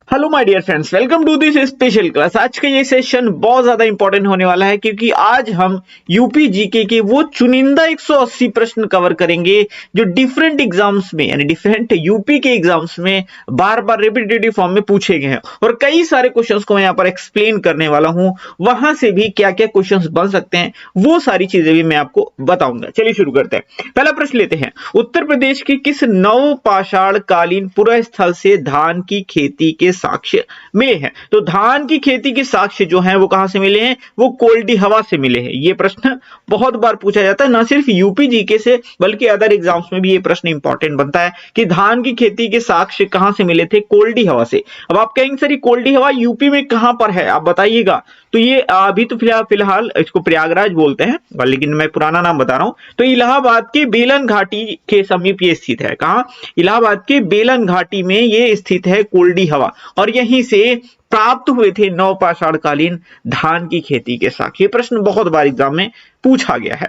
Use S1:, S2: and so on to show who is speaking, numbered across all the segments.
S1: Hello my dear friends, welcome to this special class. आज का ये सेशन बहुत ज्यादा इंपॉर्टेंट होने वाला है क्योंकि आज हम यूपी जीके के वो चुनिंदा 180 प्रश्न कवर करेंगे जो डिफरेंट एग्जाम्स में यानी डिफरेंट यूपी के एग्जाम्स में बार बार रिपीटेटिव फॉर्म में पूछे गए हैं और कई सारे क्वेश्चंस को मैं यहाँ पर एक्सप्लेन करने वाला हूँ। वहां से भी क्या क्या क्वेश्चंस बन सकते हैं वो सारी चीजें भी मैं आपको बताऊंगा। चलिए शुरू करते हैं। पहला प्रश्न लेते हैं, उत्तर प्रदेश के किस नव पाषाण कालीन पुरा स्थल से धान की खेती के साक्ष्य मिले हैं? तो धान की खेती के साक्ष्य जो हैं वो कहां से मिले हैं? वो कोल्डी हवा से मिले हैं। ये प्रश्न बहुत बार पूछा जाता है, ना सिर्फ यूपी जीके से बल्कि अदर एग्जाम्स में भी ये प्रश्न इंपॉर्टेंट बनता है कि धान की खेती के साक्ष्य कहां से मिले थे? कोल्डी हवा से। अब आप कहेंगे सर ये कोल्डी हवा यूपी में कहां पर है, आप बताइएगा। तो ये अभी तो फिलहाल इसको प्रयागराज बोलते हैं, लेकिन मैं पुराना नाम बता रहा हूं। तो इलाहाबाद के बेलन घाटी के समीप ये स्थित है। कहां? इलाहाबाद के बेलन घाटी में ये स्थित है कोल्डी हवा, और यहीं से प्राप्त हुए थे नवपाषाणकालीन धान की खेती के साक्ष्य। ये प्रश्न बहुत बार एग्जाम में पूछा गया है।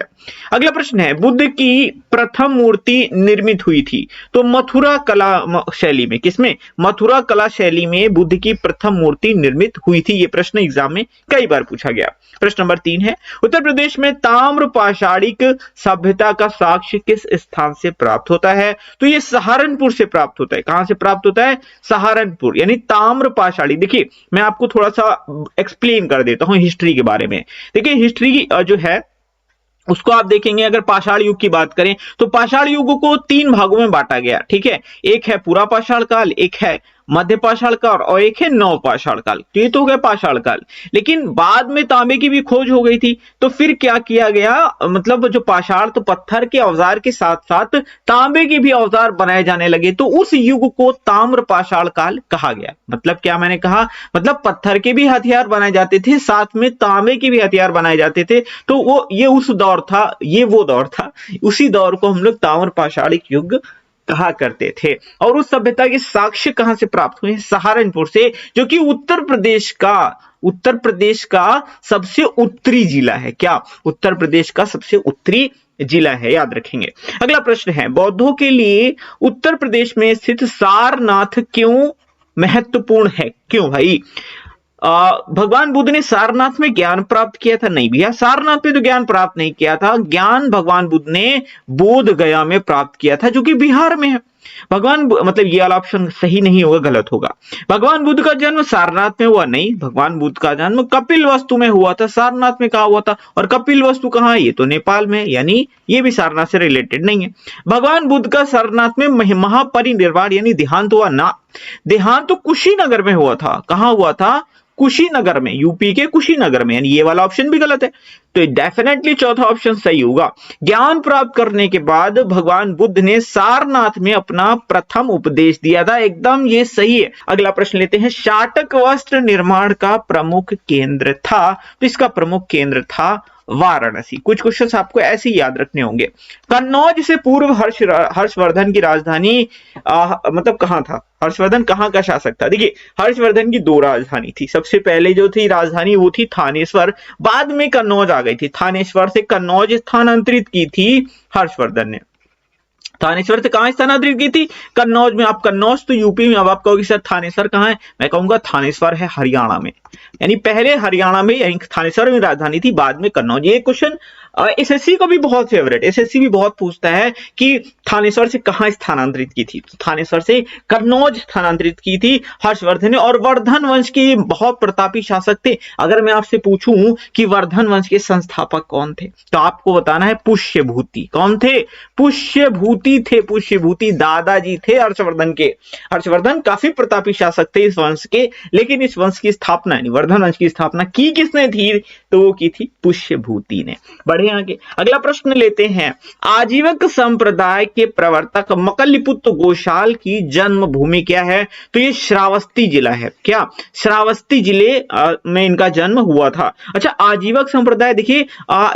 S1: अगला प्रश्न है, बुद्ध की प्रथम मूर्ति निर्मित हुई थी तो मथुरा कला शैली में। किसमें? मथुरा कला शैली में बुद्ध की प्रथम मूर्ति निर्मित हुई थी। ये प्रश्न एग्जाम में कई बार पूछा गया। प्रश्न नंबर 3 है, उत्तर प्रदेश में ताम्र पाषाणिक सभ्यता का साक्ष्य किस स्थान से प्राप्त होता है? तो ये सहारनपुर से प्राप्त होता है। कहां से प्राप्त होता है? सहारनपुर। यानी ताम्र पाषाणी। देखिए मैं आपको थोड़ा सा एक्सप्लेन कर देता हूं हिस्ट्री के बारे में। देखिए हिस्ट्री जो है उसको आप देखेंगे, अगर पाषाण युग की बात करें तो पाषाण युग को 3 भागों में बांटा गया। ठीक है, एक है पूरा पाषाण काल, एक है मध्य पाषाण काल और एक है नव पाषाण काल। तो ये तो हो गया पाषाण काल। लेकिन बाद में तांबे की भी खोज हो गई थी, तो फिर क्या किया गया, मतलब जो पाषाण तो पत्थर के औजार के साथ साथ तांबे के भी औजार बनाए जाने लगे, तो उस युग को ताम्र पाषाण काल कहा गया। मतलब क्या मैंने कहा, मतलब पत्थर के भी हथियार बनाए जाते थे, साथ में तांबे के भी हथियार बनाए जाते थे। तो वो ये उस दौर था, ये वो दौर था, उसी दौर को हम लोग ताम्र पाषाणिक युग कहा करते थे। और उस सभ्यता के साक्ष्य कहां से प्राप्त हुए? सहारनपुर से, जो कि उत्तर प्रदेश का सबसे उत्तरी जिला है। क्या? उत्तर प्रदेश का सबसे उत्तरी जिला है, याद रखेंगे। अगला प्रश्न है, बौद्धों के लिए उत्तर प्रदेश में स्थित सारनाथ क्यों महत्वपूर्ण है? क्यों भाई? भगवान बुद्ध ने सारनाथ में ज्ञान प्राप्त किया था? नहीं भैया, सारनाथ में तो ज्ञान प्राप्त नहीं किया था। ज्ञान भगवान बुद्ध ने बोध गया में प्राप्त किया था, जो कि बिहार में है। मतलब ये वाला ऑप्शन सही नहीं होगा, गलत होगा। भगवान बुद्ध का जन्म सारनाथ में हुआ? नहीं, भगवान बुद्ध का जन्म कपिलवस्तु में हुआ था। सारनाथ में कहा हुआ था? और कपिलवस्तु कहाँ है? ये तो नेपाल में, यानी ये भी सारनाथ से रिलेटेड नहीं है। भगवान बुद्ध का सारनाथ में महापरिनिर्वाण यानी देहांत हुआ ना? देहांत तो कुशीनगर में हुआ था। कहां हुआ था? कुशीनगर में, यूपी के कुशीनगर में, यानी ये वाला ऑप्शन भी गलत है। तो डेफिनेटली चौथा ऑप्शन सही होगा। ज्ञान प्राप्त करने के बाद भगवान बुद्ध ने सारनाथ में अपना प्रथम उपदेश दिया था। एकदम ये सही है। अगला प्रश्न लेते हैं, शाटक वस्त्र निर्माण का प्रमुख केंद्र था? तो इसका प्रमुख केंद्र था वाराणसी। कुछ क्वेश्चंस आपको ऐसे ही याद रखने होंगे। कन्नौज से पूर्व हर्षवर्धन की राजधानी मतलब कहां था? हर्षवर्धन कहां का शासक था? देखिए हर्षवर्धन की 2 राजधानी थी। सबसे पहले जो थी राजधानी वो थी थानेश्वर, बाद में कन्नौज आ गई थी। थानेश्वर से कन्नौज स्थानांतरित की थी हर्षवर्धन ने। थानेश्वर से कहां स्थानांतरित की थी? कन्नौज में। आप कन्नौज तो यूपी में, अब आप कहोगे सर थानेश्वर कहां है? मैं कहूंगा थानेश्वर है हरियाणा में। यानी पहले हरियाणा में यानी थानेश्वर में राजधानी थी, बाद में कन्नौज। ये क्वेश्चन एसएससी का भी बहुत फेवरेट, एसएससी भी बहुत पूछता है कि थानेश्वर से कहां स्थानांतरित की थी। थानेश्वर से कन्नौज स्थानांतरित की थी हर्षवर्धन ने। और वर्धन वंश के बहुत प्रतापी शासक थे। अगर मैं आपसे पूछूं कि वर्धन वंश के संस्थापक कौन थे, तो आपको बताना है पुष्यभूति। कौन थे? पुष्यभूति थे। पुष्यभूति दादाजी थे हर्षवर्धन के। हर्षवर्धन काफी प्रतापी शासक थे इस वंश के, लेकिन इस वंश की स्थापना यानी वर्धन वंश की स्थापना की किसने थी? तो वो की थी पुष्यभूति ने। बढ़े आगे। अगला प्रश्न लेते हैं, आजीवक संप्रदाय के प्रवर्तक मकलिपुत्र गोशाल की जन्मभूमि क्या है? तो ये श्रावस्ती जिला है। क्या? श्रावस्ती जिले में इनका जन्म हुआ था। अच्छा, आजीवक संप्रदाय, देखिए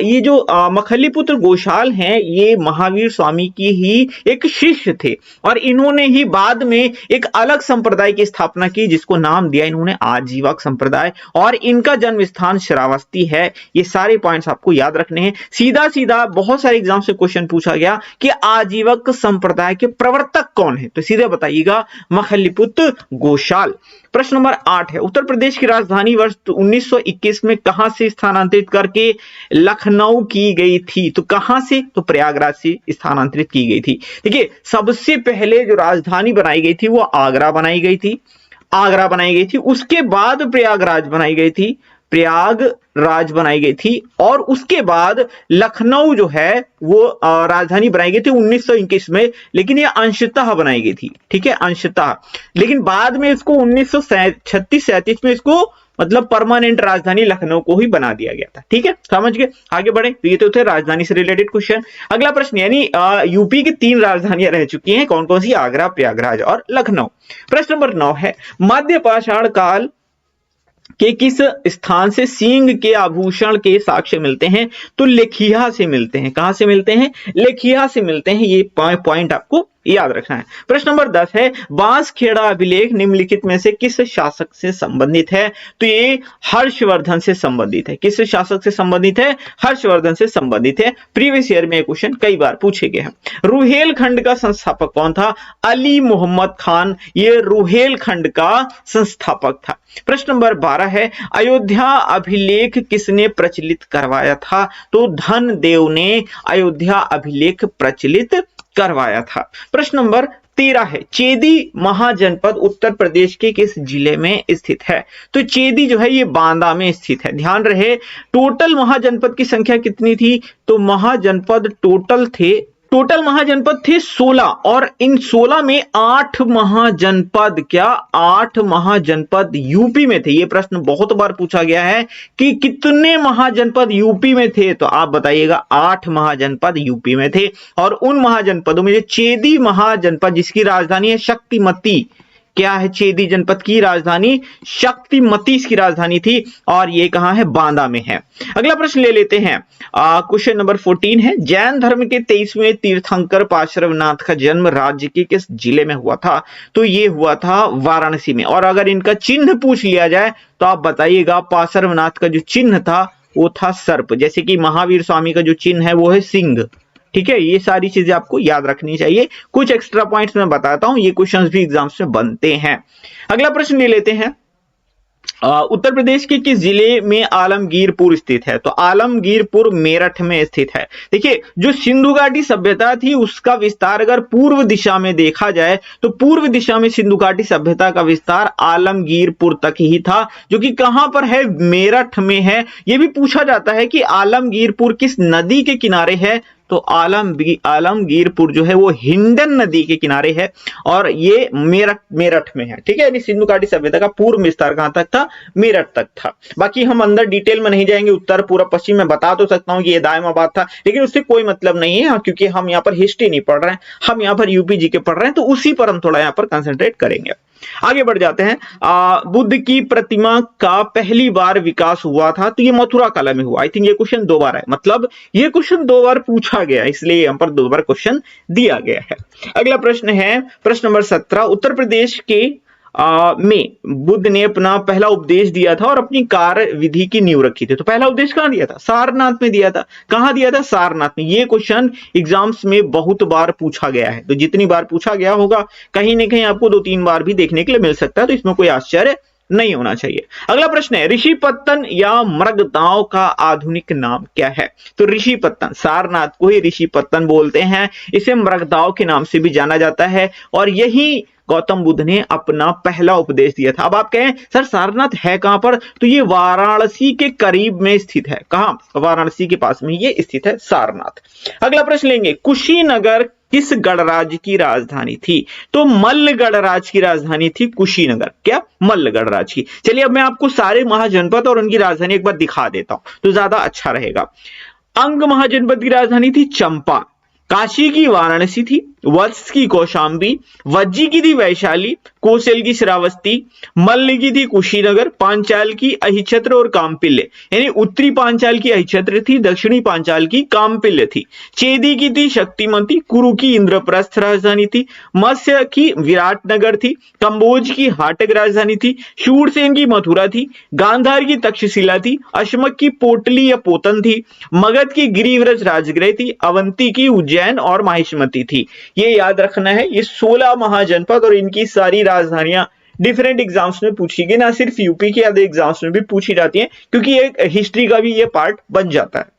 S1: ये जो मकलिपुत्र गोशाल हैं ये महावीर स्वामी की ही एक शिष्य थे, और इन्होंने ही बाद में एक अलग संप्रदाय की स्थापना की जिसको नाम दिया इन्होंने आजीवक संप्रदाय, और इनका जन्म स्थान श्रावस्ती है। ये सारे पॉइंट्स आपको याद रखने हैं। सीधा सीधा बहुत सारे एग्जाम से क्वेश्चन पूछा गया कि आजीवक संप्रदाय के प्रवर्तक कौन है, तो सीधे बताइएगा मखलिपुत्र गोशाल। प्रश्न नंबर 8 है, उत्तर प्रदेश की राजधानी वर्ष 1921 में कहां से स्थानांतरित करके लखनऊ की गई थी, तो कहां से, तो प्रयागराज से स्थानांतरित की गई थी। देखिए सबसे पहले जो राजधानी बनाई गई थी वो आगरा बनाई गई थी, आगरा बनाई गई थी, उसके बाद प्रयागराज बनाई गई थी, प्रयागराज बनाई गई थी, और उसके बाद लखनऊ जो है वो राजधानी बनाई गई थी 1921 में, लेकिन ये अंशतः बनाई गई थी, ठीक है, अंशतः। लेकिन बाद में इसको 1936-37 में इसको मतलब परमानेंट राजधानी लखनऊ को ही बना दिया गया था, ठीक है, समझ गए। आगे बढ़े, तो ये तो थे राजधानी से रिलेटेड क्वेश्चन। अगला प्रश्न, यानी यूपी की 3 राजधानियां रह चुकी हैं, कौन कौन सी, आगरा, प्रयागराज और लखनऊ। प्रश्न नंबर 9 है, मध्य पाषाण काल के किस स्थान से सींग के आभूषण के साक्ष्य मिलते हैं, तो लेखिया से मिलते हैं। कहां से मिलते हैं, लेखिया से मिलते हैं, ये पॉइंट आपको याद रखना है। प्रश्न नंबर 10 है, बांसखेड़ा अभिलेख निम्नलिखित में से किस शासक से संबंधित है, तो ये हर्षवर्धन से संबंधित है। किस शासक से संबंधित है, हर्षवर्धन से संबंधित है। प्रीवियस ईयर में क्वेश्चन कई बार पूछे गए हैं। रुहेलखंड का संस्थापक कौन था, अली मोहम्मद खान, ये रुहेलखंड का संस्थापक था। प्रश्न नंबर 12 है, अयोध्या अभिलेख किसने प्रचलित करवाया था, तो धनदेव ने अयोध्या अभिलेख प्रचलित करवाया था। प्रश्न नंबर 13 है, चेदी महाजनपद उत्तर प्रदेश के किस जिले में स्थित है, तो चेदी जो है ये बांदा में स्थित है। ध्यान रहे, टोटल महाजनपद की संख्या कितनी थी, तो महाजनपद टोटल महाजनपद थे 16, और इन 16 में 8 महाजनपद, क्या 8 महाजनपद यूपी में थे। ये प्रश्न बहुत बार पूछा गया है कि कितने महाजनपद यूपी में थे, तो आप बताइएगा 8 महाजनपद यूपी में थे। और उन महाजनपदों में जो चेदी महाजनपद जिसकी राजधानी है शक्तिमती, क्या है, चेदी जनपद की राजधानी शक्तिमती इसकी राजधानी थी, और ये कहां है, बांदा में है। अगला प्रश्न ले लेते हैं, क्वेश्चन नंबर 14 है, जैन धर्म के 23वें तीर्थंकर पार्श्वनाथ का जन्म राज्य के किस जिले में हुआ था, तो ये हुआ था वाराणसी में। और अगर इनका चिन्ह पूछ लिया जाए तो आप बताइएगा पार्श्वनाथ का जो चिन्ह था वो था सर्प, जैसे कि महावीर स्वामी का जो चिन्ह है वो है सिंह, ठीक है। ये सारी चीजें आपको याद रखनी चाहिए। कुछ एक्स्ट्रा पॉइंट्स मैं बताता हूं, ये क्वेश्चंस भी एग्जाम्स में बनते हैं। अगला प्रश्न ले लेते हैं, उत्तर प्रदेश के किस जिले में आलमगीरपुर स्थित है, तो आलमगीरपुर मेरठ में स्थित है। देखिए जो सिंधु घाटी सभ्यता थी उसका विस्तार अगर पूर्व दिशा में देखा जाए तो पूर्व दिशा में सिंधु घाटी सभ्यता का विस्तार आलमगीरपुर तक ही था, जो कि कहां पर है, मेरठ में है। यह भी पूछा जाता है कि आलमगीरपुर किस नदी के किनारे है, तो आलमगीरपुर जो है वो हिंडन नदी के किनारे है, और ये मेरठ में है, ठीक है। यानी सिंधु घाटी सभ्यता का पूर्व विस्तार कहां तक था, मेरठ तक था। बाकी हम अंदर डिटेल में नहीं जाएंगे, उत्तर पूर्व पश्चिम में बता तो सकता हूं कि ये दायमाबाद था, लेकिन उससे कोई मतलब नहीं है, क्योंकि हम यहाँ पर हिस्ट्री नहीं पढ़ रहे हैं, हम यहाँ पर यूपी जी के पढ़ रहे हैं, तो उसी पर हम थोड़ा यहाँ पर कंसंट्रेट करेंगे। आगे बढ़ जाते हैं, बुद्ध की प्रतिमा का पहली बार विकास हुआ था, तो ये मथुरा कला में हुआ। आई थिंक ये क्वेश्चन 2 बार है, मतलब ये क्वेश्चन 2 बार पूछा गया, इसलिए यहाँ पर 2 बार क्वेश्चन दिया गया है। अगला प्रश्न है प्रश्न नंबर 17, उत्तर प्रदेश के में बुद्ध ने अपना पहला उपदेश दिया था और अपनी कार्य विधि की नींव रखी थी, तो पहला उपदेश कहां दिया था, सारनाथ में दिया था। कहां दिया था, सारनाथ में। ये क्वेश्चन एग्जाम्स में बहुत बार पूछा गया है, तो जितनी बार पूछा गया होगा कहीं ना कहीं आपको 2-3 बार भी देखने के लिए मिल सकता है, तो इसमें कोई आश्चर्य नहीं होना चाहिए। अगला प्रश्न है, ऋषिपत्तन या मृगदांव का आधुनिक नाम क्या है, तो ऋषिपत्तन, सारनाथ को ही ऋषिपत्तन बोलते हैं, इसे मृगदांव के नाम से भी जाना जाता है, और यही गौतम बुद्ध ने अपना पहला उपदेश दिया था। अब आप कहें सर सारनाथ है कहां पर, तो ये वाराणसी के करीब में स्थित है। कहां, वाराणसी के पास में ये स्थित है सारनाथ। अगला प्रश्न लेंगे, कुशीनगर किस गणराज्य की राजधानी थी, तो मल्ल गणराज्य की राजधानी थी कुशीनगर। क्या, मल्ल गणराज्य की। चलिए अब मैं आपको सारे महाजनपद और उनकी राजधानी एक बार दिखा देता हूं, तो ज्यादा अच्छा रहेगा। अंग महाजनपद की राजधानी थी चंपा, काशी की वाराणसी थी, वत्स की कौशांबी, वज्जी की थी वैशाली, कौशल की श्रावस्ती, मल्ल की थी कुशीनगर, पांचाल की अहिछत्र और कामपिल्य, यानी उत्तरी पांचाल की अहिछत्र थी, दक्षिणी पांचाल की कामपिल्य थी, चेदी की थी शक्तिमती, कुरु की इंद्रप्रस्थ राजधानी थी, मत्स्य की विराटनगर थी, कंबोज की हाटक राजधानी थी, शूरसेन की मथुरा थी, गांधार की तक्षशिला थी, अशमक की पोटली या पोतन थी, मगध की गिरिव्रज राजगृह थी, अवंती की उज्जैन और माहिष्मती थी। ये याद रखना है, ये 16 महाजनपद और इनकी सारी राजधानियां डिफरेंट एग्जाम्स में पूछी गई, ना सिर्फ यूपी के अदर एग्जाम्स में भी पूछी जाती हैं, क्योंकि एक हिस्ट्री का भी ये पार्ट बन जाता है।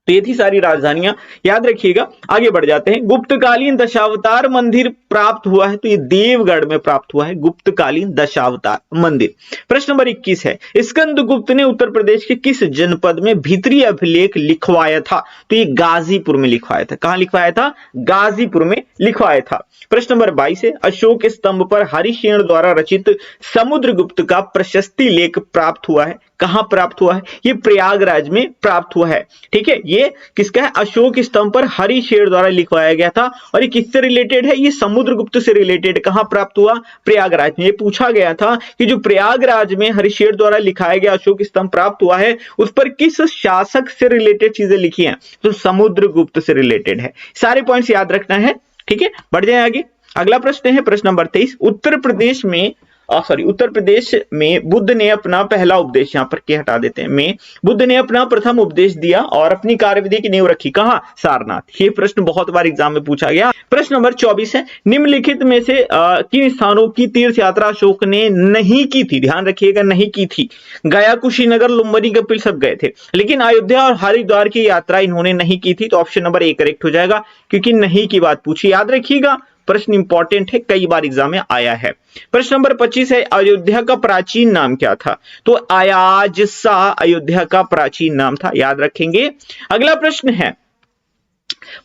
S1: तो ये थी सारी राजधानियां, याद रखिएगा। आगे बढ़ जाते हैं। गुप्तकालीन दशावतार मंदिर प्राप्त हुआ है, तो ये देवगढ़ में प्राप्त हुआ है गुप्तकालीन दशावतार मंदिर। प्रश्न नंबर 21 है, स्कंदगुप्त ने उत्तर प्रदेश के किस जनपद में भीतरी अभिलेख लिखवाया था? तो ये गाजीपुर में लिखवाया था। कहां लिखवाया था? गाजीपुर में लिखवाया था। प्रश्न नंबर 22 है, अशोक स्तंभ पर हरिशेन द्वारा रचित समुद्रगुप्त का प्रशस्ति लेख प्राप्त हुआ है। कहां प्राप्त हुआ है? ये प्रयागराज में प्राप्त हुआ है। ठीक है, ये किसका है? अशोक स्तंभ पर हरिशेन द्वारा लिखवाया गया था। और ये किससे रिलेटेड है? ये समुद्रगुप्त से रिलेटेड। कहां प्राप्त हुआ? प्रयागराज में। ये पूछा गया था कि जो प्रयागराज में हरिशेन द्वारा लिखाया गया अशोक स्तंभ प्राप्त हुआ है, उस पर किस शासक से रिलेटेड चीजें लिखी हैं? तो समुद्रगुप्त से रिलेटेड है। सारे पॉइंट्स याद रखना है। ठीक है, बढ़ जाए आगे। अगला प्रश्न है प्रश्न नंबर 23, उत्तर प्रदेश में बुद्ध ने अपना पहला उपदेश, यहां पर के हटा देते हैं, बुद्ध ने अपना प्रथम उपदेश दिया और अपनी कार्यविधि की नींव रखी। कहां? सारनाथ। ये प्रश्न बहुत बार एग्जाम में पूछा गया। प्रश्न नंबर 24 है, निम्नलिखित में से किन स्थानों की तीर्थ यात्रा अशोक ने नहीं की थी? ध्यान रखिएगा, नहीं की थी। गया, कुशीनगर, लुम्बिनी, कपिल सब गए थे, लेकिन अयोध्या और हरिद्वार की यात्रा इन्होंने नहीं की थी। तो ऑप्शन नंबर ए करेक्ट हो जाएगा, क्योंकि नहीं की बात पूछी। याद रखिएगा, प्रश्न इंपॉर्टेंट है, कई बार एग्जाम में आया है। प्रश्न नंबर 25 है, अयोध्या का प्राचीन नाम क्या था? तो अयाजसा अयोध्या का प्राचीन नाम था। याद रखेंगे। अगला प्रश्न है,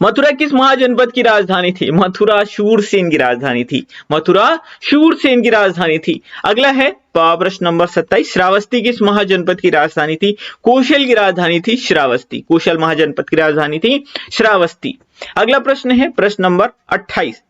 S1: मथुरा किस महाजनपद की राजधानी थी? मथुरा शूरसेन की राजधानी थी। मथुरा शूरसेन की राजधानी थी। अगला है प्रश्न नंबर 27, श्रावस्ती किस महाजनपद की राजधानी थी? कौशल की राजधानी थी श्रावस्ती। कौशल महाजनपद की राजधानी थी श्रावस्ती। अगला प्रश्न है प्रश्न नंबर 28,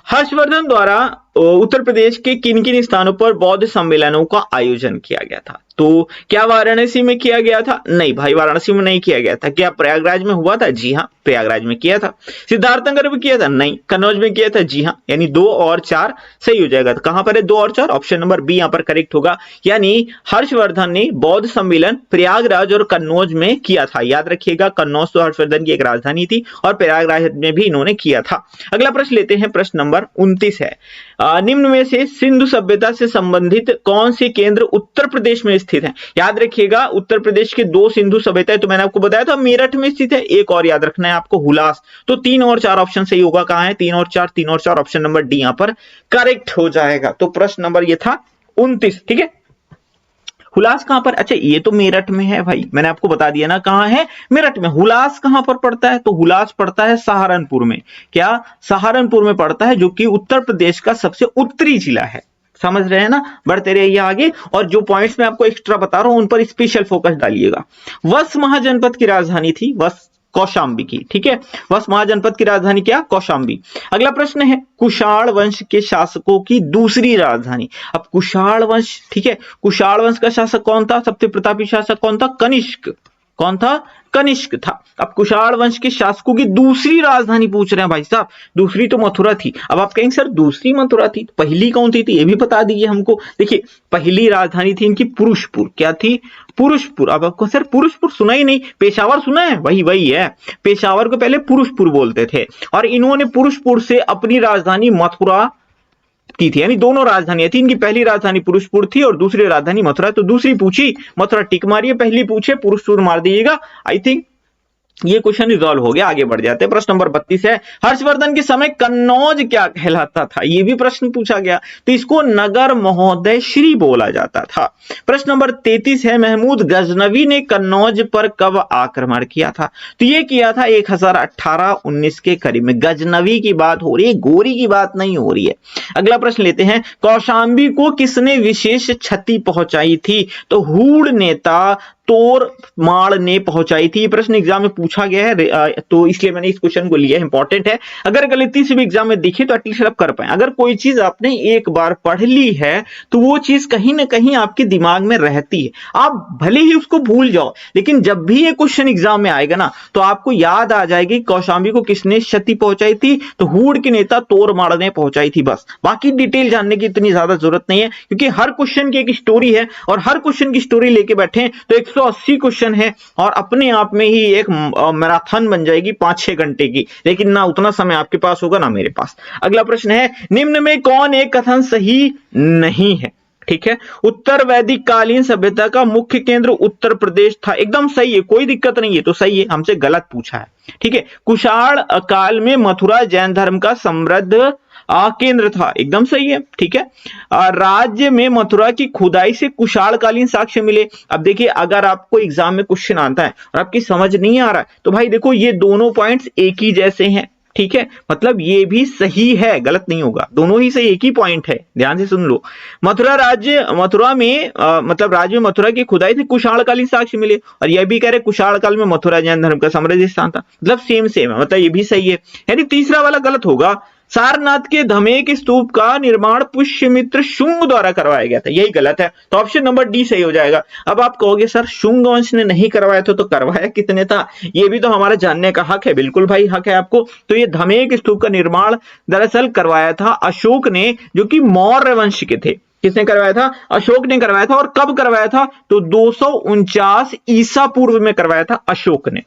S1: हर्षवर्धन द्वारा उत्तर प्रदेश के किन किन स्थानों पर बौद्ध सम्मेलनों का आयोजन किया गया था? तो क्या वाराणसी में किया गया था? नहीं भाई, वाराणसी में नहीं किया गया था। क्या प्रयागराज में हुआ था? जी हाँ, प्रयागराज में किया था। सिद्धार्थनगर में किया था? नहीं। कन्नौज में किया था? जी हाँ। यानी 2 और 4 सही हो जाएगा। तो कहां पर है 2 और 4? ऑप्शन नंबर बी यहां पर करेक्ट होगा। यानी हर्षवर्धन ने बौद्ध सम्मेलन प्रयागराज और कन्नौज में किया था। याद रखिएगा, कन्नौज तो हर्षवर्धन की एक राजधानी थी और प्रयागराज में भी इन्होंने किया था। अगला प्रश्न लेते हैं, प्रश्न नंबर 29 है, निम्न में से सिंधु सभ्यता से संबंधित कौन से केंद्र उत्तर प्रदेश में स्थित है? याद रखिएगा, उत्तर प्रदेश के 2 सिंधु सभ्यता, तो मैंने आपको बताया था मेरठ में स्थित है। एक और याद रखना है आपको, हुलास। तो 3 और 4 ऑप्शन सही होगा। कहां है? 3 और 4 ऑप्शन नंबर डी यहां पर करेक्ट हो जाएगा। तो प्रश्न नंबर ये था 29। ठीक है, हुलास कहां पर? अच्छा, ये तो मेरठ में है भाई, मैंने आपको बता दिया ना कहां है, मेरठ में। हुलास कहां पर पड़ता है? तो हुलास पड़ता है सहारनपुर में। क्या? सहारनपुर में पड़ता है, जो कि उत्तर प्रदेश का सबसे उत्तरी जिला है। समझ रहे हैं ना? बढ़ते रहिए आगे, और जो पॉइंट्स मैं आपको एक्स्ट्रा बता रहा हूं उन पर स्पेशल फोकस डालिएगा। वत्स महाजनपद की राजधानी थी वत्स कौशांबी की। ठीक है, वत्स महाजनपद की राजधानी क्या? कौशांबी। अगला प्रश्न है, कुषाण वंश के शासकों की दूसरी राजधानी। अब कुषाण वंश, ठीक है, कुषाण वंश का शासक कौन था? सबसे प्रतापी शासक कौन था? कनिष्क। कौन था? कनिष्क था। अब कुषाण वंश के शासकों की दूसरी राजधानी पूछ रहे हैं भाई साहब। दूसरी तो मथुरा थी। अब आप कहेंगे सर दूसरी मथुरा थी, पहली कौन थी? तो ये भी बता दीजिए हमको। देखिए, पहली राजधानी थी इनकी पुरुषपुर। क्या थी? पुरुषपुर। अब आपको सर पुरुषपुर सुना ही नहीं, पेशावर सुना है? वही है, पेशावर को पहले पुरुषपुर बोलते थे, और इन्होंने पुरुषपुर से अपनी राजधानी मथुरा की थी। यानी दोनों राजधानियां थी इनकी, पहली राजधानी पुरुषपुर थी और दूसरी राजधानी मथुरा। तो दूसरी पूछी, मथुरा टिक मारिए, पहली पूछे पुरुषपुर मार दीजिएगा। आई थिंक ये क्वेश्चन रिजॉल्व हो गया। आगे बढ़ जाते हैं। प्रश्न नंबर 32 है, हर्षवर्धन के समय कन्नौज क्या कहलाता था? ये भी प्रश्न पूछा गया। तो इसको नगर महोदय श्री बोला जाता था। प्रश्न नंबर 33 है, महमूद गजनवी ने कन्नौज पर कब आक्रमण किया था? तो ये किया था 1018-19 के करीब में। गजनवी की बात हो रही है, गोरी की बात नहीं हो रही है। अगला प्रश्न लेते हैं, कौशांबी को किसने विशेष क्षति पहुंचाई थी? तो हूण नेता तोरमाड़ ने पहुंचाई थी। ये प्रश्न एग्जाम में पूछा गया है, तो इसलिए मैंने इस क्वेश्चन को लिया है, इंपॉर्टेंट है। अगर गलती से भी एग्जाम में दिखे तो एटलीस्ट आप कर पाए। अगर कोई चीज आपने एक बार पढ़ ली है तो वो चीज कहीं ना कहीं आपके दिमाग में रहती है, आप भले ही उसको भूल जाओ, लेकिन जब भी ये क्वेश्चन एग्जाम में आएगा ना तो आपको याद आ जाएगी कौशांबी को किसने क्षति पहुंचाई थी, तो हूड के नेता तोरमाड़ ने पहुंचाई थी। बस बाकी डिटेल जानने की इतनी ज्यादा जरूरत नहीं है, क्योंकि हर क्वेश्चन की एक स्टोरी है और हर क्वेश्चन की स्टोरी लेके बैठे तो 180 क्वेश्चन है और अपने आप में ही एक मैराथन बन जाएगी 5-6 घंटे की, लेकिन ना उतना समय आपके पास होगा ना मेरे पास। अगला प्रश्न है, निम्न में कौन एक कथन सही नहीं है? ठीक है, उत्तर वैदिक कालीन सभ्यता का मुख्य केंद्र उत्तर प्रदेश था, एकदम सही है, कोई दिक्कत नहीं है, तो सही है, हमसे गलत पूछा है। ठीक है, कुषाण काल में मथुरा जैन धर्म का समृद्ध केंद्र था, एकदम सही है। ठीक है, राज्य में मथुरा की खुदाई से कुशाणकालीन साक्ष्य मिले। अब देखिए, अगर आपको एग्जाम में क्वेश्चन आता है और आपकी समझ नहीं आ रहा है तो भाई देखो ये दोनों पॉइंट्स एक ही जैसे हैं। ठीक है, मतलब ये भी सही है, गलत नहीं होगा, दोनों ही सही, एक ही पॉइंट है, ध्यान से सुन लो। मथुरा में मतलब राज्य में मथुरा की खुदाई से कुशाणकालीन साक्ष्य मिले, और यह भी कह रहे कुशाण काल में मथुरा जैन धर्म का समृद्ध स्थान था, मतलब सेम सेम है, मतलब ये भी सही है। यानी तीसरा वाला गलत होगा। सारनाथ के धमेक स्तूप का निर्माण पुष्यमित्र शुंग द्वारा करवाया गया था, यही गलत है, तो ऑप्शन नंबर डी सही हो जाएगा। अब आप कहोगे सर शुंग वंश ने नहीं करवाया था, तो करवाया कितने था, ये भी तो हमारा जानने का हक है। बिल्कुल भाई, हक है आपको। तो ये धमेक स्तूप का निर्माण दरअसल करवाया था अशोक ने, जो कि मौर्य वंश के थे। किसने करवाया था? अशोक ने करवाया था। और कब करवाया था? तो 249 ईसा पूर्व में करवाया था अशोक ने,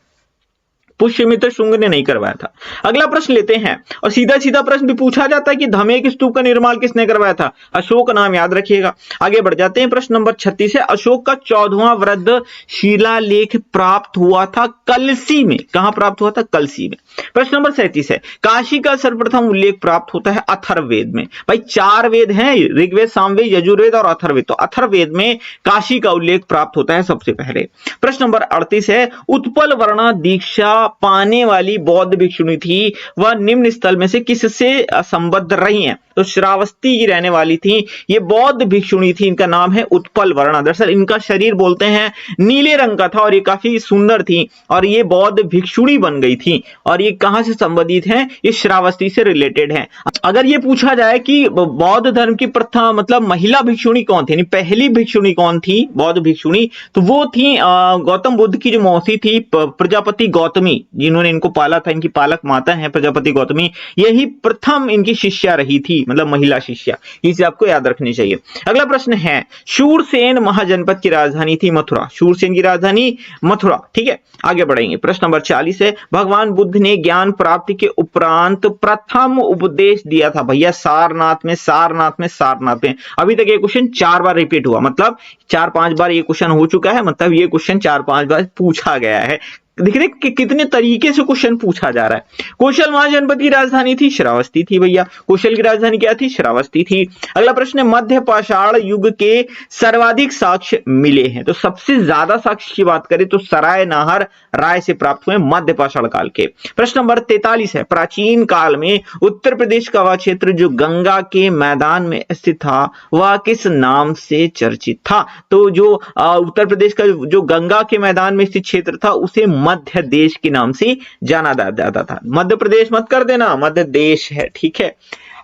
S1: पुष्यमित्र शुंग ने नहीं करवाया था। अगला प्रश्न लेते हैं, और सीधा सीधा प्रश्न भी पूछा जाता है कि धमेक स्तूप का निर्माण किसने करवाया था? अशोक, नाम याद रखिएगा। आगे बढ़ जाते हैं, प्रश्न नंबर 36 है, अशोक का 14वां वृहद शिलालेख प्राप्त हुआ था कलसी में। कहां प्राप्त हुआ था? कलसी में। प्रश्न नंबर 37 है, काशी का सर्वप्रथम उल्लेख प्राप्त होता है अथर्ववेद में। भाई 4 वेद हैं, ऋग्वेद, सामवेद, यजुर्वेद और अथर्ववेद, तो अथर्ववेद में काशी का उल्लेख प्राप्त होता है सबसे पहले। प्रश्न नंबर 38 है, उत्पल वर्णा दीक्षा पाने वाली बौद्ध भिक्षुणी थी, वह निम्न स्थल में से किससे संबद्ध रही हैं? तो श्रावस्ती की रहने वाली थी, ये बौद्ध भिक्षुणी थी, इनका नाम है उत्पल वर्णा। दरअसल इनका शरीर बोलते हैं नीले रंग का था और ये काफी सुंदर थी, और ये बौद्ध भिक्षुणी बन गई थी। और ये कहां से संबंधित हैं? ये श्रावस्ती से रिलेटेड हैं। अगर ये पूछा जाए कि बौद्ध धर्म की प्रथम मतलब महिला भिक्षुणी कौन थी, पहली भिक्षुणी कौन थी बौद्ध भिक्षुणी, तो वो थी गौतम बुद्ध की जो मौसी थी प्रजापति गौतमी, जिन्होंने इनको पाला था, इनकी पालक माता है प्रजापति गौतमी, यही प्रथम इनकी शिष्या रही थी, मतलब महिला शिष्या। इसे आपको याद रखनी चाहिए। अगला प्रश्न है, शूरसेन महाजनपद की राजधानी थी मथुरा। शूरसेन की राजधानी मथुरा। ठीक है, आगे बढ़ेंगे। प्रश्न नंबर 40 है, भगवान बुद्ध ने ज्ञान प्राप्ति के उपरांत प्रथम उपदेश दिया था। भैया सारनाथ में, सारनाथ में, सारनाथ में। अभी तक ये क्वेश्चन 4 बार रिपीट हुआ, मतलब 4-5 बार ये क्वेश्चन हो चुका है, मतलब ये क्वेश्चन 4-5 बार पूछा गया है। दिख रहे कि कितने तरीके से क्वेश्चन पूछा जा रहा है। कौशल महाजनपद की राजधानी थी, श्रावस्ती थी। भैया कौशल की राजधानी क्या थी? श्रावस्ती थी। अगला प्रश्न है, मध्य पाषाण युग के सर्वाधिक साक्ष्य मिले हैं। तो सबसे ज्यादा साक्ष्य की बात करें तो सराय नाहर राय से प्राप्त हुए मध्य पाषाण काल के। प्रश्न नंबर 43 है, प्राचीन काल में उत्तर प्रदेश का वह क्षेत्र जो गंगा के मैदान में स्थित था वह किस नाम से चर्चित था? तो जो उत्तर प्रदेश का जो गंगा के मैदान में स्थित क्षेत्र था उसे मध्य देश के नाम से जाना जाता था। मध्य प्रदेश मत कर देना, मध्य देश है। ठीक है,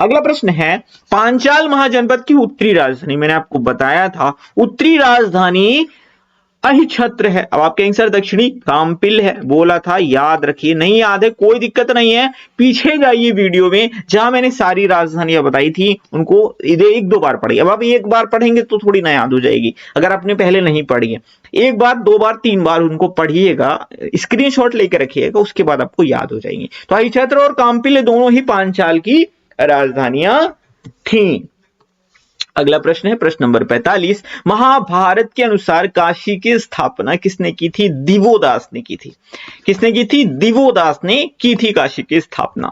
S1: अगला प्रश्न है, पांचाल महाजनपद की उत्तरी राजधानी, मैंने आपको बताया था उत्तरी राजधानी अहिछत्र है। अब आप कहेंगे सर दक्षिणी कामपिल है, बोला था, याद रखिए। नहीं याद है कोई दिक्कत नहीं है, पीछे जाइए वीडियो में जहां मैंने सारी राजधानियां बताई थी उनको 1-2 बार पढ़िए। अब आप एक बार पढ़ेंगे तो थोड़ी ना याद हो जाएगी, अगर आपने पहले नहीं पढ़ी है। 1 बार 2 बार 3 बार उनको पढ़िएगा, स्क्रीनशॉट लेकर रखिएगा, उसके बाद आपको याद हो जाएंगी। तो अहिछत्र और कामपिल दोनों ही पांचाल की राजधानियां थी। अगला प्रश्न है, प्रश्न नंबर 45, महाभारत के अनुसार काशी की स्थापना किसने की थी? दिवोदास ने की थी। किसने की थी? दिवोदास ने की थी काशी की स्थापना।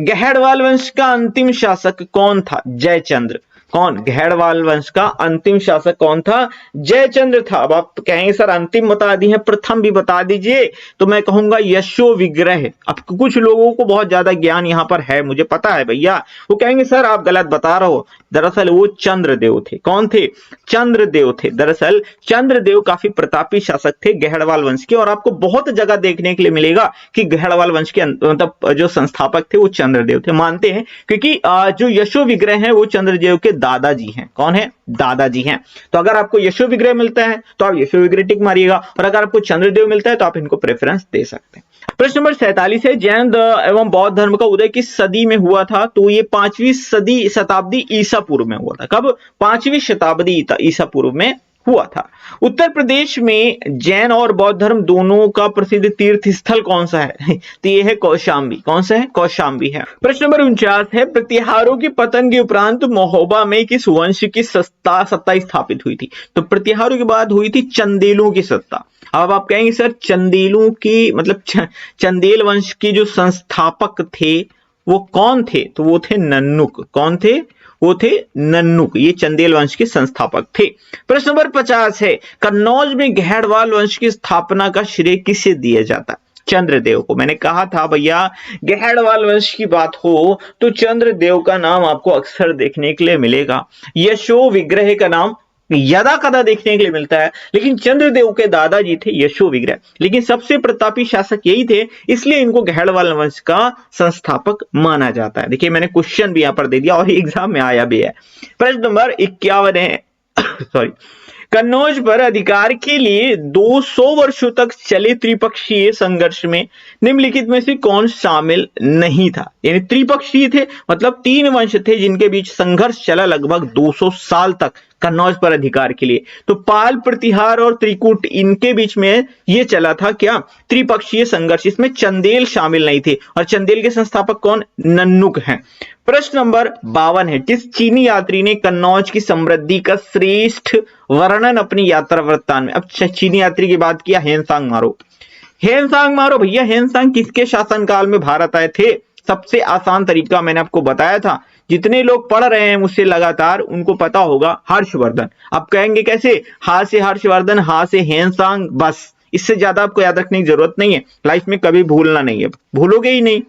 S1: गहड़वाल वंश का अंतिम शासक कौन था? जयचंद्र। कौन? गहड़वाल वंश का अंतिम शासक कौन था? जयचंद्र था। अब आप कहेंगे सर अंतिम बता दी है, प्रथम भी बता दीजिए, तो मैं कहूंगा यशो विग्रह। अब कुछ लोगों को बहुत ज्यादा ज्ञान यहां पर है, मुझे पता है भैया, वो कहेंगे सर आप गलत बता रहे हो, दरअसल वो चंद्रदेव थे। कौन थे? चंद्रदेव थे। दरअसल चंद्रदेव काफी प्रतापी शासक थे गहड़वाल वंश के, और आपको बहुत जगह देखने के लिए मिलेगा कि गहड़वाल वंश के मतलब जो संस्थापक थे वो चंद्रदेव थे, मानते हैं, क्योंकि जो यशो विग्रह है वो चंद्रदेव के दादाजी हैं। कौन है? दादाजी हैं। तो अगर आपको यशो विग्रह मिलता है तो आप यशो विग्रह टिक मारिएगा, और अगर आपको चंद्रदेव मिलता है तो आप इनको प्रेफरेंस दे सकते हैं। प्रश्न नंबर 47 है, जैन एवं बौद्ध धर्म का उदय किस सदी में हुआ था? तो ये 5वीं शताब्दी ईसा पूर्व में हुआ था। कब? 5वीं शताब्दी ईसा पूर्व में हुआ था। उत्तर प्रदेश में जैन और बौद्ध धर्म दोनों का प्रसिद्ध तीर्थ स्थल कौन सा है? तो ये है कौशाम्बी। कौन सा है? कौशाम्बी है। प्रश्न नंबर 49 है, प्रतिहारों के पतन के उपरांत महोबा में किस वंश की सत्ता स्थापित हुई थी? तो प्रतिहारों के बाद हुई थी चंदेलों की सत्ता। अब आप कहेंगे सर चंदेलों की मतलब चंदेल वंश के जो संस्थापक थे वो कौन थे? तो वो थे नन्नुक। कौन थे? वो थे नन्नुक। ये चंदेल वंश के संस्थापक थे। प्रश्न नंबर 50 है, कन्नौज में गहड़वाल वंश की स्थापना का श्रेय किसे दिया जाता? चंद्रदेव को। मैंने कहा था भैया गहड़वाल वंश की बात हो तो चंद्रदेव का नाम आपको अक्सर देखने के लिए मिलेगा। यशो विग्रह का नाम यदा कदा देखने के लिए मिलता है, लेकिन चंद्रदेव के दादाजी थे यशो विग्रह, लेकिन सबसे प्रतापी शासक यही थे, इसलिए इनको गहड़वाल वंश का संस्थापक माना जाता है। देखिए मैंने क्वेश्चन भी यहां पर दे दिया और एग्जाम में आया भी है। प्रश्न नंबर 51 है सॉरी, कन्नौज पर अधिकार के लिए 200 वर्षों तक चले त्रिपक्षीय संघर्ष में निम्नलिखित में से कौन शामिल नहीं था? यानी त्रिपक्षीय थे मतलब 3 वंश थे जिनके बीच संघर्ष चला लगभग 200 साल तक कन्नौज पर अधिकार के लिए। तो पाल, प्रतिहार और त्रिकूट, इनके बीच में यह चला था क्या? त्रिपक्षीय संघर्ष। इसमें चंदेल शामिल नहीं थे, और चंदेल के संस्थापक कौन? नन्नुक हैं। प्रश्न नंबर 52 है, किस चीनी यात्री ने कन्नौज की समृद्धि का श्रेष्ठ वर्णन अपनी यात्रा वृत्तांत में? अब चीनी यात्री की बात किया, हेनसांग मारो। हेनसांग मारो भैया। हेनसांग किसके शासनकाल में भारत आए थे? सबसे आसान तरीका मैंने आपको बताया था, जितने लोग पढ़ रहे हैं मुझसे लगातार उनको पता होगा, हर्षवर्धन। आप कहेंगे कैसे? हा से हर्षवर्धन, हा से हेनसांग, बस इससे ज्यादा आपको याद रखने की जरूरत नहीं है, लाइफ में कभी भूलना नहीं है, भूलोगे ही नहीं,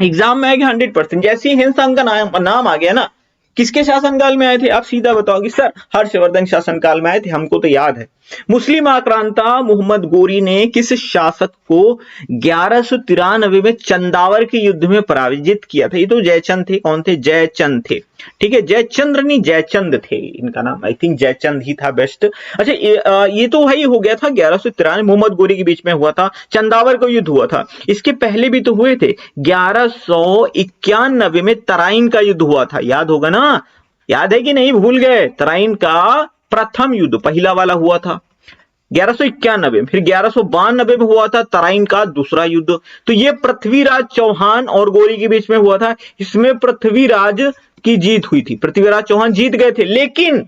S1: एग्जाम में आएगा 100%। जैसे ही हेनसांग का नाम आ गया ना, किसके शासनकाल में आए थे? आप सीधा बताओगे सर हर्षवर्धन शासनकाल में आए थे, हमको तो याद है। मुस्लिम आक्रांता मोहम्मद गोरी ने किस शासक को 1193 में चंदावर के युद्ध में पराजित किया था? ये तो जयचंद थे। कौन थे? जयचंद थे। ठीक है, जयचंद्र नहीं जयचंद थे इनका नाम, आई थिंक जयचंद ही था बेस्ट। अच्छा ये तो वही हो गया था 1193 मोहम्मद गोरी के बीच में हुआ था, चंदावर का युद्ध हुआ था। इसके पहले भी तो हुए थे, 1191 में तराइन का युद्ध हुआ था, याद होगा ना? याद है कि नहीं? भूल गए? तराइन का प्रथम युद्ध पहला वाला हुआ था 1191, फिर 1192 में हुआ था तराइन का दूसरा युद्ध। तो ये पृथ्वीराज चौहान और गोरी के बीच में हुआ था, इसमें पृथ्वीराज की जीत हुई थी, पृथ्वीराज चौहान जीत गए थे। लेकिन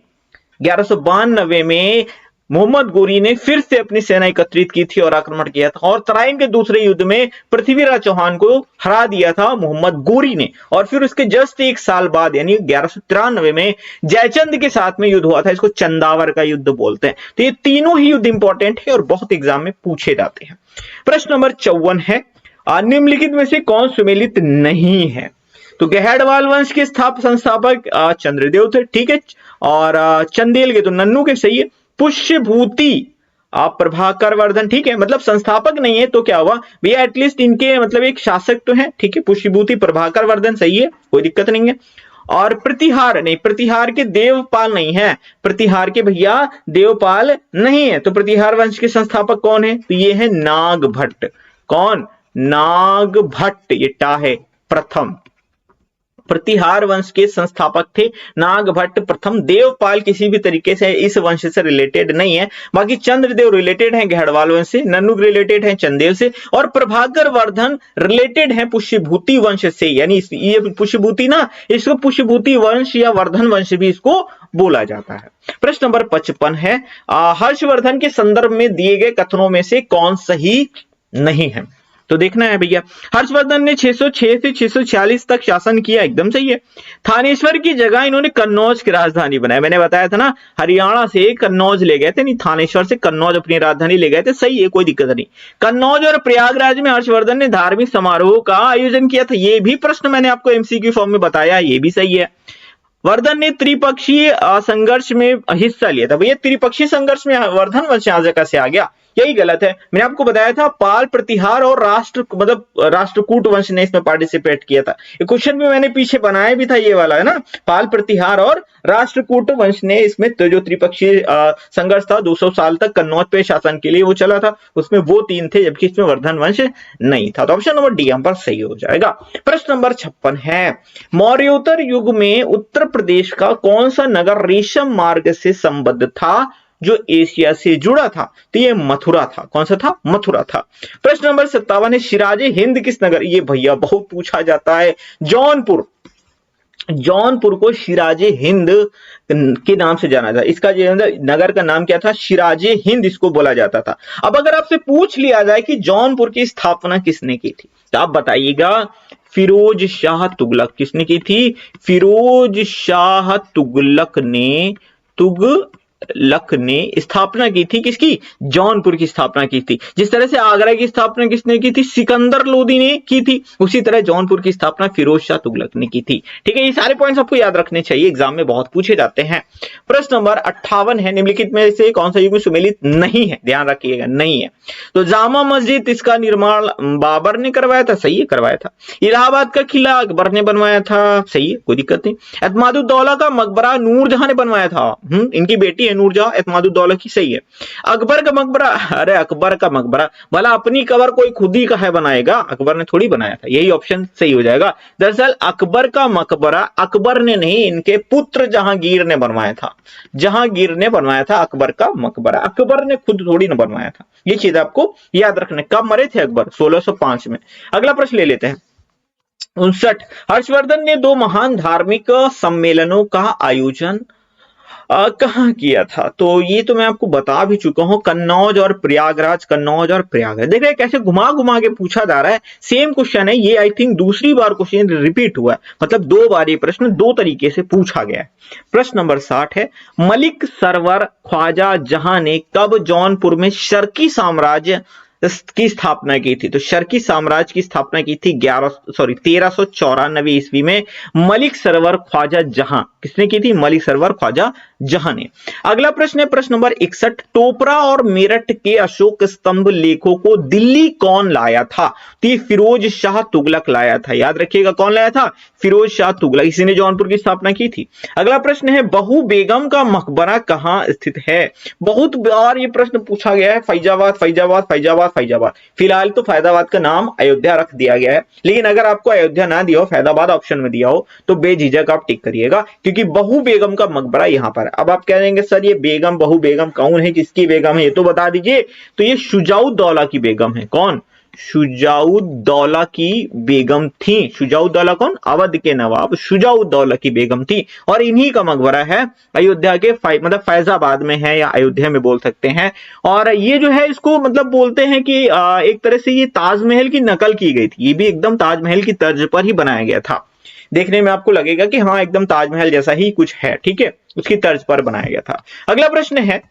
S1: 1192 में मोहम्मद गोरी ने फिर से अपनी सेना एकत्रित की थी और आक्रमण किया था, और तराइन के दूसरे युद्ध में पृथ्वीराज चौहान को हरा दिया था मोहम्मद गोरी ने। और फिर उसके जस्ट एक साल बाद यानी 1193 में जयचंद के साथ में युद्ध हुआ था, इसको चंदावर का युद्ध बोलते हैं। तो ये तीनों ही युद्ध इंपॉर्टेंट है और बहुत एग्जाम में पूछे जाते हैं। प्रश्न नंबर 54 है, निम्नलिखित में से कौन सुमेलित नहीं है? तो गहड़वाल वंश के संस्थापक चंद्रदेव थे, ठीक है, और चंदेल के तो नन्नू के, सही है। पुष्यभूति प्रभाकर वर्धन, ठीक है, मतलब संस्थापक नहीं है तो क्या हुआ भैया, एटलीस्ट इनके मतलब एक शासक तो है, ठीक है, पुष्यभूति प्रभाकर वर्धन, सही है, कोई दिक्कत नहीं है। और प्रतिहार नहीं, प्रतिहार के देवपाल नहीं है, प्रतिहार के भैया देवपाल नहीं है, तो प्रतिहार वंश के संस्थापक कौन है? तो ये है नागभट्ट। कौन? नागभट्ट, ये टा है प्रथम, प्रतिहार वंश के संस्थापक थे नागभट्ट प्रथम। देवपाल किसी भी तरीके से इस वंश से रिलेटेड नहीं है, बाकी चंद्रदेव रिलेटेड हैं गहड़वाल वंश से, नन्नुक रिलेटेड हैं चंदेल से, और प्रभाकर वर्धन रिलेटेड हैं पुष्यभूति वंश से। यानी ये पुष्यभूति ना, इसको पुष्यभूति वंश या वर्धन वंश भी इसको बोला जाता है। प्रश्न नंबर 55 है, हर्षवर्धन के संदर्भ में दिए गए कथनों में से कौन सही नहीं है? तो देखना है भैया। हर्षवर्धन ने 606 से 646 तक शासन किया, एकदम सही है। थानेश्वर की जगह इन्होंने कन्नौज की राजधानी बनाई, मैंने बताया था ना, हरियाणा से कन्नौज ले गए थे, नहीं थानेश्वर से कन्नौज अपनी राजधानी ले गए थे, सही है, कोई दिक्कत नहीं। कन्नौज और प्रयागराज में हर्षवर्धन ने धार्मिक समारोह का आयोजन किया था, ये भी प्रश्न मैंने आपको एमसीक्यू फॉर्म में बताया, ये भी सही है। वर्धन ने त्रिपक्षीय संघर्ष में हिस्सा लिया था, भैया त्रिपक्षीय संघर्ष में वर्धन वंश यहाँ कैसे आ गया, यही गलत है। मैंने आपको बताया था पाल प्रतिहार और राष्ट्रकूट वंश ने इसमें पार्टिसिपेट किया था, ये क्वेश्चन भी मैंने पीछे बनाया भी था, ये वाला है ना, पाल प्रतिहार और राष्ट्रकूट वंश ने इसमें तो जो त्रिपक्षीय संघर्ष था 200 साल तक कन्नौज पे शासन के लिए वो चला था, उसमें वो 3 थे, जबकि इसमें वर्धन वंश नहीं था। तो ऑप्शन नंबर डी हम पर सही हो जाएगा। प्रश्न नंबर 56 है, मौर्योत्तर युग में उत्तर प्रदेश का कौन सा नगर रेशम मार्ग से संबद्ध था जो एशिया से जुड़ा था, तो ये मथुरा था। कौन सा था? मथुरा था। प्रश्न नंबर 57 है, सिराजे हिंद किस नगर, ये भैया बहुत पूछा जाता है, जौनपुर, जौनपुर को सिराजे हिंद के नाम से जाना जाता, इसका जो नगर का नाम क्या था, सिराजे हिंद इसको बोला जाता था। अब अगर आपसे पूछ लिया जाए कि जौनपुर की स्थापना किसने की थी, तो आप बताइएगा फिरोज शाह तुगलक। किसने की थी? फिरोज शाह तुगलक ने स्थापना की थी, किसकी? जौनपुर की स्थापना की थी। जिस तरह से आगरा की स्थापना किसने की थी? सिकंदर लोदी ने की थी, उसी तरह जौनपुर की स्थापना फिरोज शाह तुगलक ने की थी। ठीक है, ये सारे पॉइंट्स आपको याद रखने चाहिए, एग्जाम में बहुत पूछे जाते हैं। प्रश्न नंबर 58 है, निम्नलिखित में से कौन सा युग में सुमेलित नहीं है, ध्यान रखिएगा, नहीं है। तो जामा मस्जिद, इसका निर्माण बाबर ने करवाया था, सही है, करवाया था। इलाहाबाद का किला अकबर ने बनवाया था, सही है, कोई दिक्कत नहीं। एतमादुद्दौला का मकबरा नूरजहां ने बनवाया था, इनकी बेटी है नूरजहां एतमादुद्दौला की, सही है। अकबर का मकबरा, अरे अकबर का मकबरा, भला अपनी कबर कोई खुद ही कहा बनाएगा, अकबर ने थोड़ी बनाया था, यही ऑप्शन सही हो जाएगा। दरअसल अकबर का मकबरा अकबर ने नहीं, इनके पुत्र जहांगीर ने बनवाया था, जहांगीर ने बनवाया था अकबर का मकबरा, अकबर ने खुद थोड़ी ना बनवाया था, ये चीज आपको याद रखना। कब मरे थे अकबर? 1605 में। अगला प्रश्न ले लेते हैं, 59, हर्षवर्धन ने 2 महान धार्मिक सम्मेलनों का आयोजन कहाँ किया था? तो ये तो मैं आपको बता भी चुका हूं, कन्नौज और प्रयागराज, कन्नौज और प्रयागराज। देख रहे हैं कैसे घुमा घुमा के पूछा जा रहा है, सेम क्वेश्चन है ये, आई थिंक दूसरी बार क्वेश्चन रिपीट हुआ है, मतलब 2 बार ये प्रश्न 2 तरीके से पूछा गया है। प्रश्न नंबर 60 है, मलिक सरवर ख्वाजा जहां ने कब जौनपुर में शर्की साम्राज्य की स्थापना की थी? तो शर्की साम्राज्य की स्थापना की थी 1394 ईस्वी में मलिक सरवर ख्वाजा जहां। किसने की थी? मलिक सरवर ख्वाजा जहां ने। अगला प्रश्न है प्रश्न नंबर 61, टोपरा और मेरठ के अशोक स्तंभ लेखों को दिल्ली कौन लाया था? तो ये फिरोज शाह तुगलक लाया था, याद रखिएगा, कौन लाया था? फिरोज शाह तुगलक, इसी ने जौनपुर की स्थापना की थी। अगला प्रश्न है, बहू बेगम का मकबरा कहां स्थित है? बहुत बार ये प्रश्न पूछा गया है, फैजाबाद फैजाबाद फैजाबाद फैजाबाद। फिलहाल तो फैजाबाद का नाम अयोध्या रख दिया गया है, लेकिन अगर आपको अयोध्या ना दिया हो, फैजाबाद ऑप्शन में दिया हो, तो बेझिझक आप टिक करिएगा, क्योंकि बहू बेगम का मकबरा यहां पर। अब आप कह देंगे सर ये बेगम, बहू बेगम कौन है, किसकी बेगम है, ये तो बता दीजिए। तो ये शुजाउद्दौला की बेगम है। कौन? शुजाउद्दौला की बेगम थी। शुजाउद्दौला कौन? अवध के नवाब शुजाउद्दौला की बेगम थी, और इन्हीं का मकबरा है अयोध्या के मतलब फैजाबाद में है, या अयोध्या में बोल सकते हैं। और ये जो है इसको मतलब बोलते हैं कि एक तरह से ये ताजमहल की नकल की गई थी, ये भी एकदम ताजमहल की तर्ज पर ही बनाया गया था। देखने में आपको लगेगा कि हाँ एकदम ताजमहल जैसा ही कुछ है, ठीक है, उसकी तर्ज पर बनाया गया था। अगला प्रश्न है,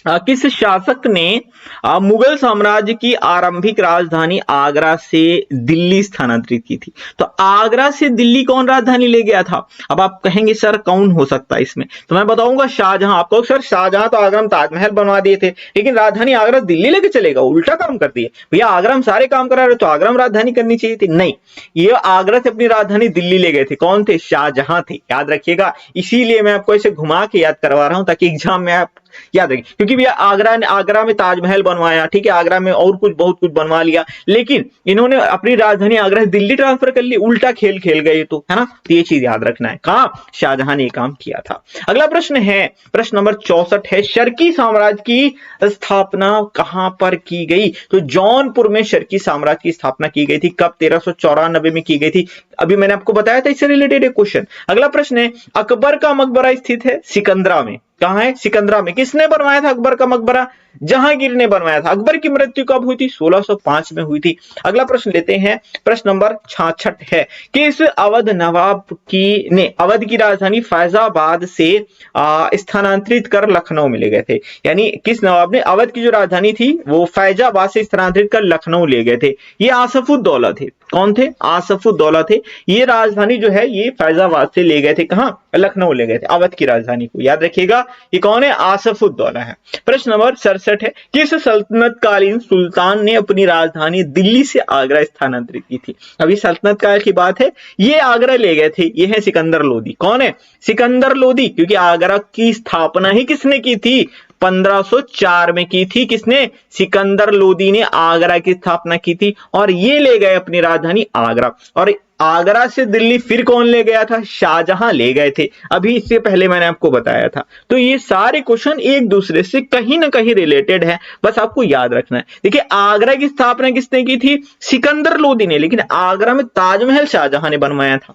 S1: किस शासक ने मुगल साम्राज्य की आरंभिक राजधानी आगरा से दिल्ली स्थानांतरित की थी? तो आगरा से दिल्ली कौन राजधानी ले गया था? अब आप कहेंगे सर कौन हो सकता है इसमें, तो मैं बताऊंगा शाहजहां। आपको सर शाहजहां तो आगरा में ताजमहल बनवा दिए थे, लेकिन राजधानी आगरा दिल्ली लेके चलेगा, उल्टा काम कर दिए भैया। आगरा में सारे काम करा रहे तो आगरा में राजधानी करनी चाहिए थी, नहीं, ये आगरा से अपनी राजधानी दिल्ली ले गए थे। कौन थे? शाहजहां थे, याद रखिएगा। इसीलिए मैं आपको ऐसे घुमा के याद करवा रहा हूं ताकि एग्जाम में आप याद रखिए, क्योंकि भैया आगरा में ताजमहल बनवाया, ठीक है, आगरा में और कुछ बहुत कुछ बनवा लिया, लेकिन इन्होंने अपनी राजधानी आगरा से दिल्ली ट्रांसफर कर ली, उल्टा खेल खेल गए, तो है ना, तो ये चीज याद रखना है, कहां शाहजहां ने काम किया था। अगला प्रश्न है प्रश्न नंबर 64 है, शर्की साम्राज्य की स्थापना कहां पर की गई? तो जौनपुर में शर्की साम्राज्य की स्थापना की गई थी। कब? 1394 में की गई थी, अभी मैंने आपको बताया था इससे रिलेटेड एक क्वेश्चन। अगला प्रश्न है, अकबर का मकबरा स्थित है सिकंदरा में, कहाँ है? सिकंदरा में। किसने बनवाया था अकबर का मकबरा? जहांगीर ने बनवाया था। अकबर की मृत्यु कब हुई थी? 1605 में हुई थी। अगला प्रश्न लेते हैं, प्रश्न नंबर 66 है, किस अवध नवाब की ने अवध की राजधानी फैजाबाद से स्थानांतरित कर लखनऊ में ले गए थे? यानी किस नवाब ने अवध की जो राजधानी थी वो फैजाबाद से स्थानांतरित कर लखनऊ ले गए थे? ये आसफुद्दौला थे। कौन थे? आसफुद्दौला थे। ये राजधानी जो है ये फैजाबाद से ले गए थे, कहां? लखनऊ ले गए थे अवध की राजधानी को। याद रखिएगा ये कौन है? आसफुद्दौला है। प्रश्न नंबर 67 है, किस सल्तनत कालीन सुल्तान ने अपनी राजधानी दिल्ली से आगरा स्थानांतरित की थी? अभी सल्तनत काल की बात है, ये आगरा ले गए थे। ये है सिकंदर लोदी। कौन है? सिकंदर लोदी। क्योंकि आगरा की स्थापना ही किसने की थी? 1504 में की थी। किसने? सिकंदर लोदी ने आगरा की स्थापना की थी और ये ले गए अपनी राजधानी आगरा। और आगरा से दिल्ली फिर कौन ले गया था? शाहजहां ले गए थे। अभी इससे पहले मैंने आपको बताया था। तो ये सारे क्वेश्चन एक दूसरे से कहीं ना कहीं रिलेटेड है, बस आपको याद रखना है। देखिए आगरा की स्थापना किसने की थी? सिकंदर लोदी ने, लेकिन आगरा में ताजमहल शाहजहां ने बनवाया था।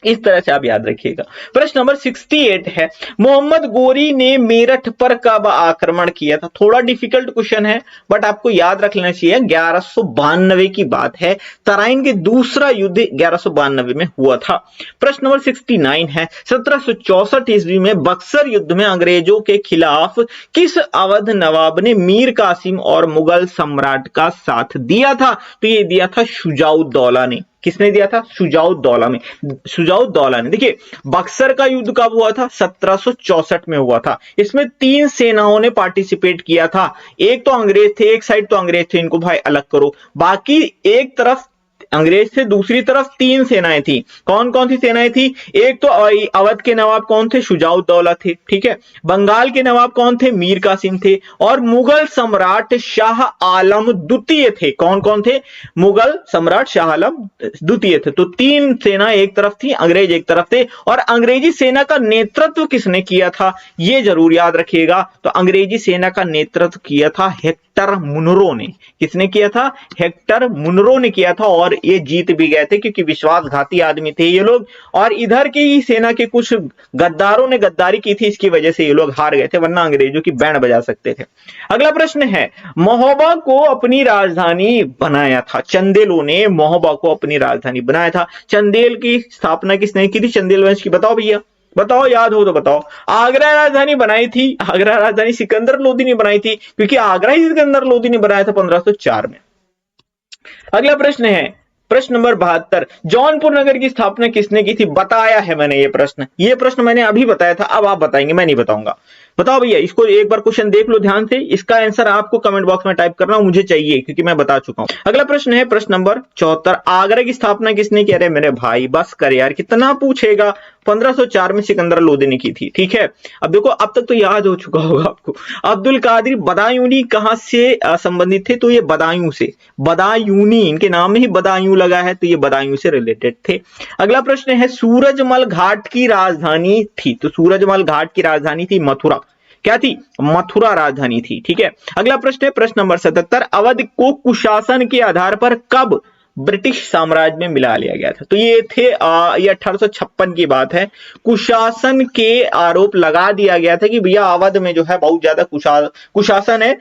S1: इस तरह से आप याद रखिएगा। प्रश्न नंबर 68 है, मोहम्मद गोरी ने मेरठ पर कब आक्रमण किया था? थोड़ा डिफिकल्ट क्वेश्चन है बट आपको याद रख लेना चाहिए। 1192 की बात है। तराइन के दूसरा युद्ध 1192 में हुआ था। प्रश्न नंबर 69 है, 1764 ईस्वी में बक्सर युद्ध में अंग्रेजों के खिलाफ किस अवध नवाब ने मीर कासिम और मुगल सम्राट का साथ दिया था? तो ये दिया था शुजाउद्दौला ने। किसने दिया था? शुजाउद्दौला में। शुजाउद्दौला ने। देखिए बक्सर का युद्ध कब हुआ था? 1764 में हुआ था। इसमें 3 सेनाओं ने पार्टिसिपेट किया था। एक तो अंग्रेज थे, एक साइड तो अंग्रेज थे, इनको भाई अलग करो। बाकी एक तरफ अंग्रेज थे, दूसरी तरफ 3 सेनाएं थी। कौन कौन सी सेनाएं थी? एक तो अवध के नवाब कौन थे? शुजाउद्दौला थे, ठीक है। बंगाल के नवाब कौन थे? मीर कासिम थे। और मुगल सम्राट शाह आलम द्वितीय थे। कौन कौन थे? मुगल सम्राट शाह आलम द्वितीय थे। तो 3 सेना एक तरफ थी, अंग्रेज एक तरफ थे। और अंग्रेजी सेना का नेतृत्व किसने किया था? ये जरूर याद रखिएगा। तो अंग्रेजी सेना का नेतृत्व किया था हेक्टर मुनरो ने। किसने किया था? हेक्टर मुनरो ने किया था। और ये जीत भी गए थे क्योंकि विश्वासघाती आदमी थे ये लोग। और इधर की ही सेना के कुछ गद्दारों ने गद्दारी की थी, इसकी वजह से ये लोग हार गए थे, वरना अंग्रेजों की बैंड बजा सकते थे। अगला प्रश्न है, महोबा को अपनी राजधानी बनाया था। चंदेलों ने महोबा को अपनी राजधानी बनाया था। चंदेल की स्थापना किसने की थी? चंदेल वंश की। बताओ भैया, बताओ, याद हो तो बताओ। आगरा राजधानी बनाई थी। आगरा राजधानी सिकंदर लोदी ने बनाई थी, क्योंकि आगरा ही सिकंदर लोदी ने बनाया था 1504 में। अगला प्रश्न है, प्रश्न नंबर 72, जौनपुर नगर की स्थापना किसने की थी? बताया है मैंने ये प्रश्न मैंने अभी बताया था। अब आप बताएंगे, मैं नहीं बताऊंगा। बताओ भैया, इसको एक बार क्वेश्चन देख लो ध्यान से। इसका आंसर आपको कमेंट बॉक्स में टाइप करना, मुझे चाहिए क्योंकि मैं बता चुका हूं। अगला प्रश्न है प्रश्न नंबर 74, आगरा की स्थापना किसने की? अरे मेरे भाई बस कर यार, कितना पूछेगा। 1504 में सिकंदर लोदी ने की थी, ठीक है। अब देखो, अब तक तो याद हो चुका होगा आपको। अब्दुल कादिर बदायूनी कहां से संबंधित थे? तो ये बदायूं से। बदायूनी, इनके नाम में ही बदायूं लगा है, तो ये बदायूं से रिलेटेड थे। अगला प्रश्न है, सूरजमल घाट की राजधानी थी। तो सूरजमल घाट की राजधानी थी मथुरा। क्या थी? मथुरा राजधानी थी, ठीक है। अगला प्रश्न है प्रश्न नंबर 77, अवध को कुशासन के आधार पर कब ब्रिटिश साम्राज्य में मिला लिया गया था? तो ये थे ये 1856 की बात है। कुशासन के आरोप लगा दिया गया था कि भैया अवध में जो है बहुत ज्यादा कुशासन है।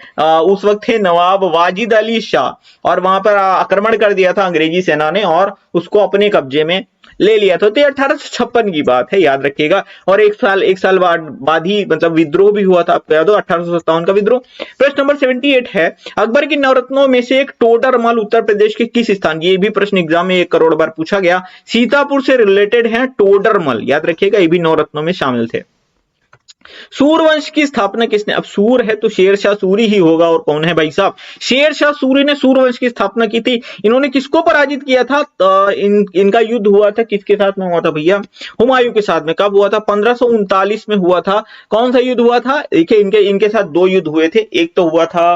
S1: उस वक्त थे नवाब वाजिद अली शाह, और वहां पर आक्रमण कर दिया था अंग्रेजी सेना ने और उसको अपने कब्जे में ले लिया था। तो 1856 की बात है, याद रखिएगा। और एक साल बाद ही मतलब विद्रोह भी हुआ था, आपको याद हो, 1857 का विद्रोह। प्रश्न नंबर 78 है, अकबर की नवरत्नों में से एक टोडरमल उत्तर प्रदेश के किस स्थान? ये भी प्रश्न एग्जाम में 1 करोड़ बार पूछा गया। सीतापुर से रिलेटेड है टोडरमल, याद रखिएगा, ये भी नवरत्नों में शामिल थे। सूरवंश की स्थापना किसने? अब सूर है तो शेरशाह सूरी ही होगा, और कौन है भाई साहब? शेरशाह सूरी ने सूरवंश की स्थापना की थी। इन्होंने किसको पराजित किया था? इनका युद्ध हुआ था किसके साथ में हुआ था भैया? हुमायूं के साथ में। कब हुआ था? 1539 में हुआ था। कौन सा युद्ध हुआ था? देखिए इनके साथ 2 युद्ध हुए थे। एक तो हुआ था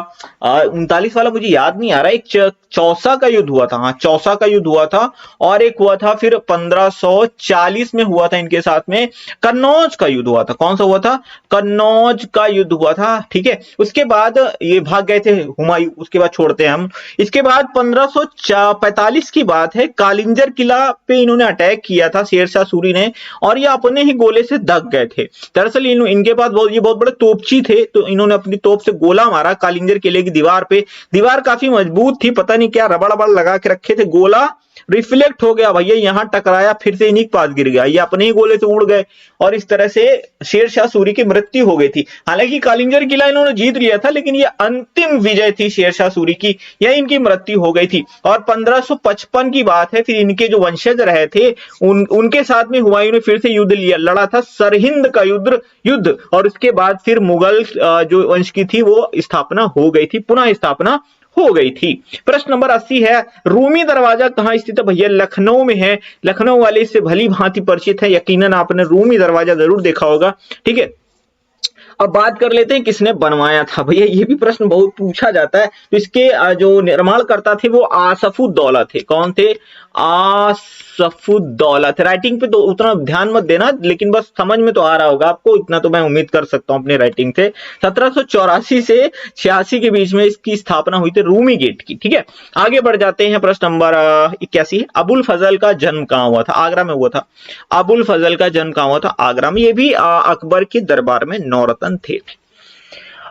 S1: 39 वाला, मुझे याद नहीं आ रहा। एक चौसा का युद्ध हुआ था, हाँ चौसा का युद्ध हुआ था। और एक हुआ था फिर 1540 में हुआ था इनके साथ में कन्नौज का युद्ध हुआ था। कौन सा हुआ था? था? कन्नौज का युद्ध हुआ था, ठीक है। उसके बाद ये भाग गए थे हुमायूं, उसके बाद छोड़ते हैं हम। इसके बाद 1545 की बात है, कालिंजर किला पे इन्होंने अटैक किया था शेरशाह सूरी ने, और ये अपने ही गोले से दग गए थे। दरअसल इनके पास ये बहुत बड़े तोपची थे, तो इन्होंने अपनी तोप से गोला मारा कालिंजर किले की दीवार पे। दीवार काफी मजबूत थी, पता नहीं क्या रबड़ रबड़ लगा के रखे थे, गोला रिफ्लेक्ट हो गया भैया, यहां टकराया, फिर से इन्हीं के पास गिर गया, ये अपने ही गोले से उड़ गए, और इस तरह से शेरशाह सूरी की मृत्यु हो गई थी। हालांकि कालिंजर किला इन्होंने जीत लिया था, लेकिन ये अंतिम विजय थी शेरशाह सूरी की, यह इनकी मृत्यु हो गई थी। और 1555 की बात है, फिर इनके जो वंशज रहे थे उनके साथ में हुमायूं ने फिर से युद्ध लिया, लड़ा था सरहिंद का युद्ध, और उसके बाद फिर मुगल जो वंश की थी वो स्थापना हो गई थी, पुनः स्थापना हो गई थी। प्रश्न नंबर 80 है, रूमी दरवाजा कहां स्थित है? भैया लखनऊ में है। लखनऊ वाले इससे भली भांति परिचित है, यकीनन आपने रूमी दरवाजा जरूर देखा होगा, ठीक है। अब बात कर लेते हैं किसने बनवाया था। भैया ये भी प्रश्न बहुत पूछा जाता है। तो इसके जो निर्माणकर्ता थे वो आसफुद्दौला थे। कौन थे? आसफुद्दौला थे। राइटिंग पे तो उतना ध्यान मत देना, लेकिन बस समझ में तो आ रहा होगा आपको, इतना तो मैं उम्मीद कर सकता हूं अपनी राइटिंग से। 1784 से 86 के बीच में इसकी स्थापना हुई थी रूमी गेट की, ठीक है। आगे बढ़ जाते हैं, प्रश्न नंबर 81, अबुल फजल का जन्म कहां हुआ था? आगरा में हुआ था। अबुल फजल का जन्म कहां हुआ था? आगरा में। ये भी अकबर के दरबार में नौरतन थे।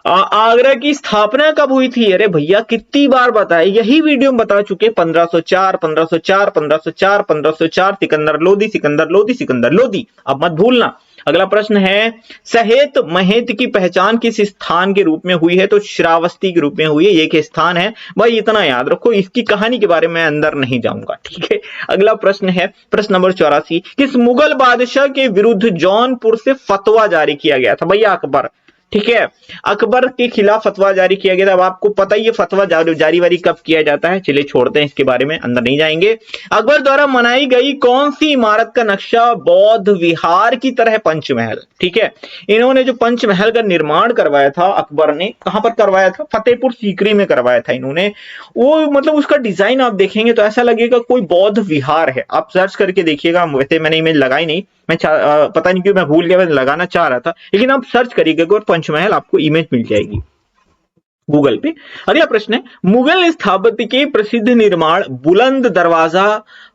S1: आगरा की स्थापना कब हुई थी? अरे भैया कितनी बार बताए, यही वीडियो में बता चुके। 1504, 1504, 1504, 1504, सिकंदर लोदी, सिकंदर लोदी, सिकंदर लोदी। अब मत भूलना। अगला प्रश्न है, सहेत महेत की पहचान किस स्थान के रूप में हुई है? तो श्रावस्ती के रूप में हुई है। ये के स्थान है भाई, इतना याद रखो। इसकी कहानी के बारे में अंदर नहीं जाऊंगा, ठीक है। अगला प्रश्न है, प्रश्न नंबर 84, किस मुगल बादशाह के विरुद्ध जौनपुर से फतवा जारी किया गया था? भैया अकबर, ठीक है। अकबर के खिलाफ फतवा जारी किया गया था। अब आपको पता ही है फतवा जारी वारी कब किया जाता है, चलिए छोड़ते हैं इसके बारे में, अंदर नहीं जाएंगे। अकबर द्वारा बनाई गई कौन सी इमारत का नक्शा बौद्ध विहार की तरह पंचमहल, ठीक है। इन्होंने जो पंचमहल का निर्माण करवाया था अकबर ने, कहां पर करवाया था? फतेहपुर सीकरी में करवाया था इन्होंने। वो मतलब उसका डिजाइन आप देखेंगे तो ऐसा लगेगा कोई बौद्ध विहार है। आप सर्च करके देखिएगा, वैसे मैंने इमेज लगाई नहीं, मैं पता नहीं क्यों मैं भूल गया, मैं लगाना चाह रहा था, लेकिन आप सर्च करिएगा और पंचमहल आपको इमेज मिल जाएगी गूगल पे। अगला प्रश्न है, मुगल स्थापत्य के प्रसिद्ध निर्माण बुलंद दरवाजा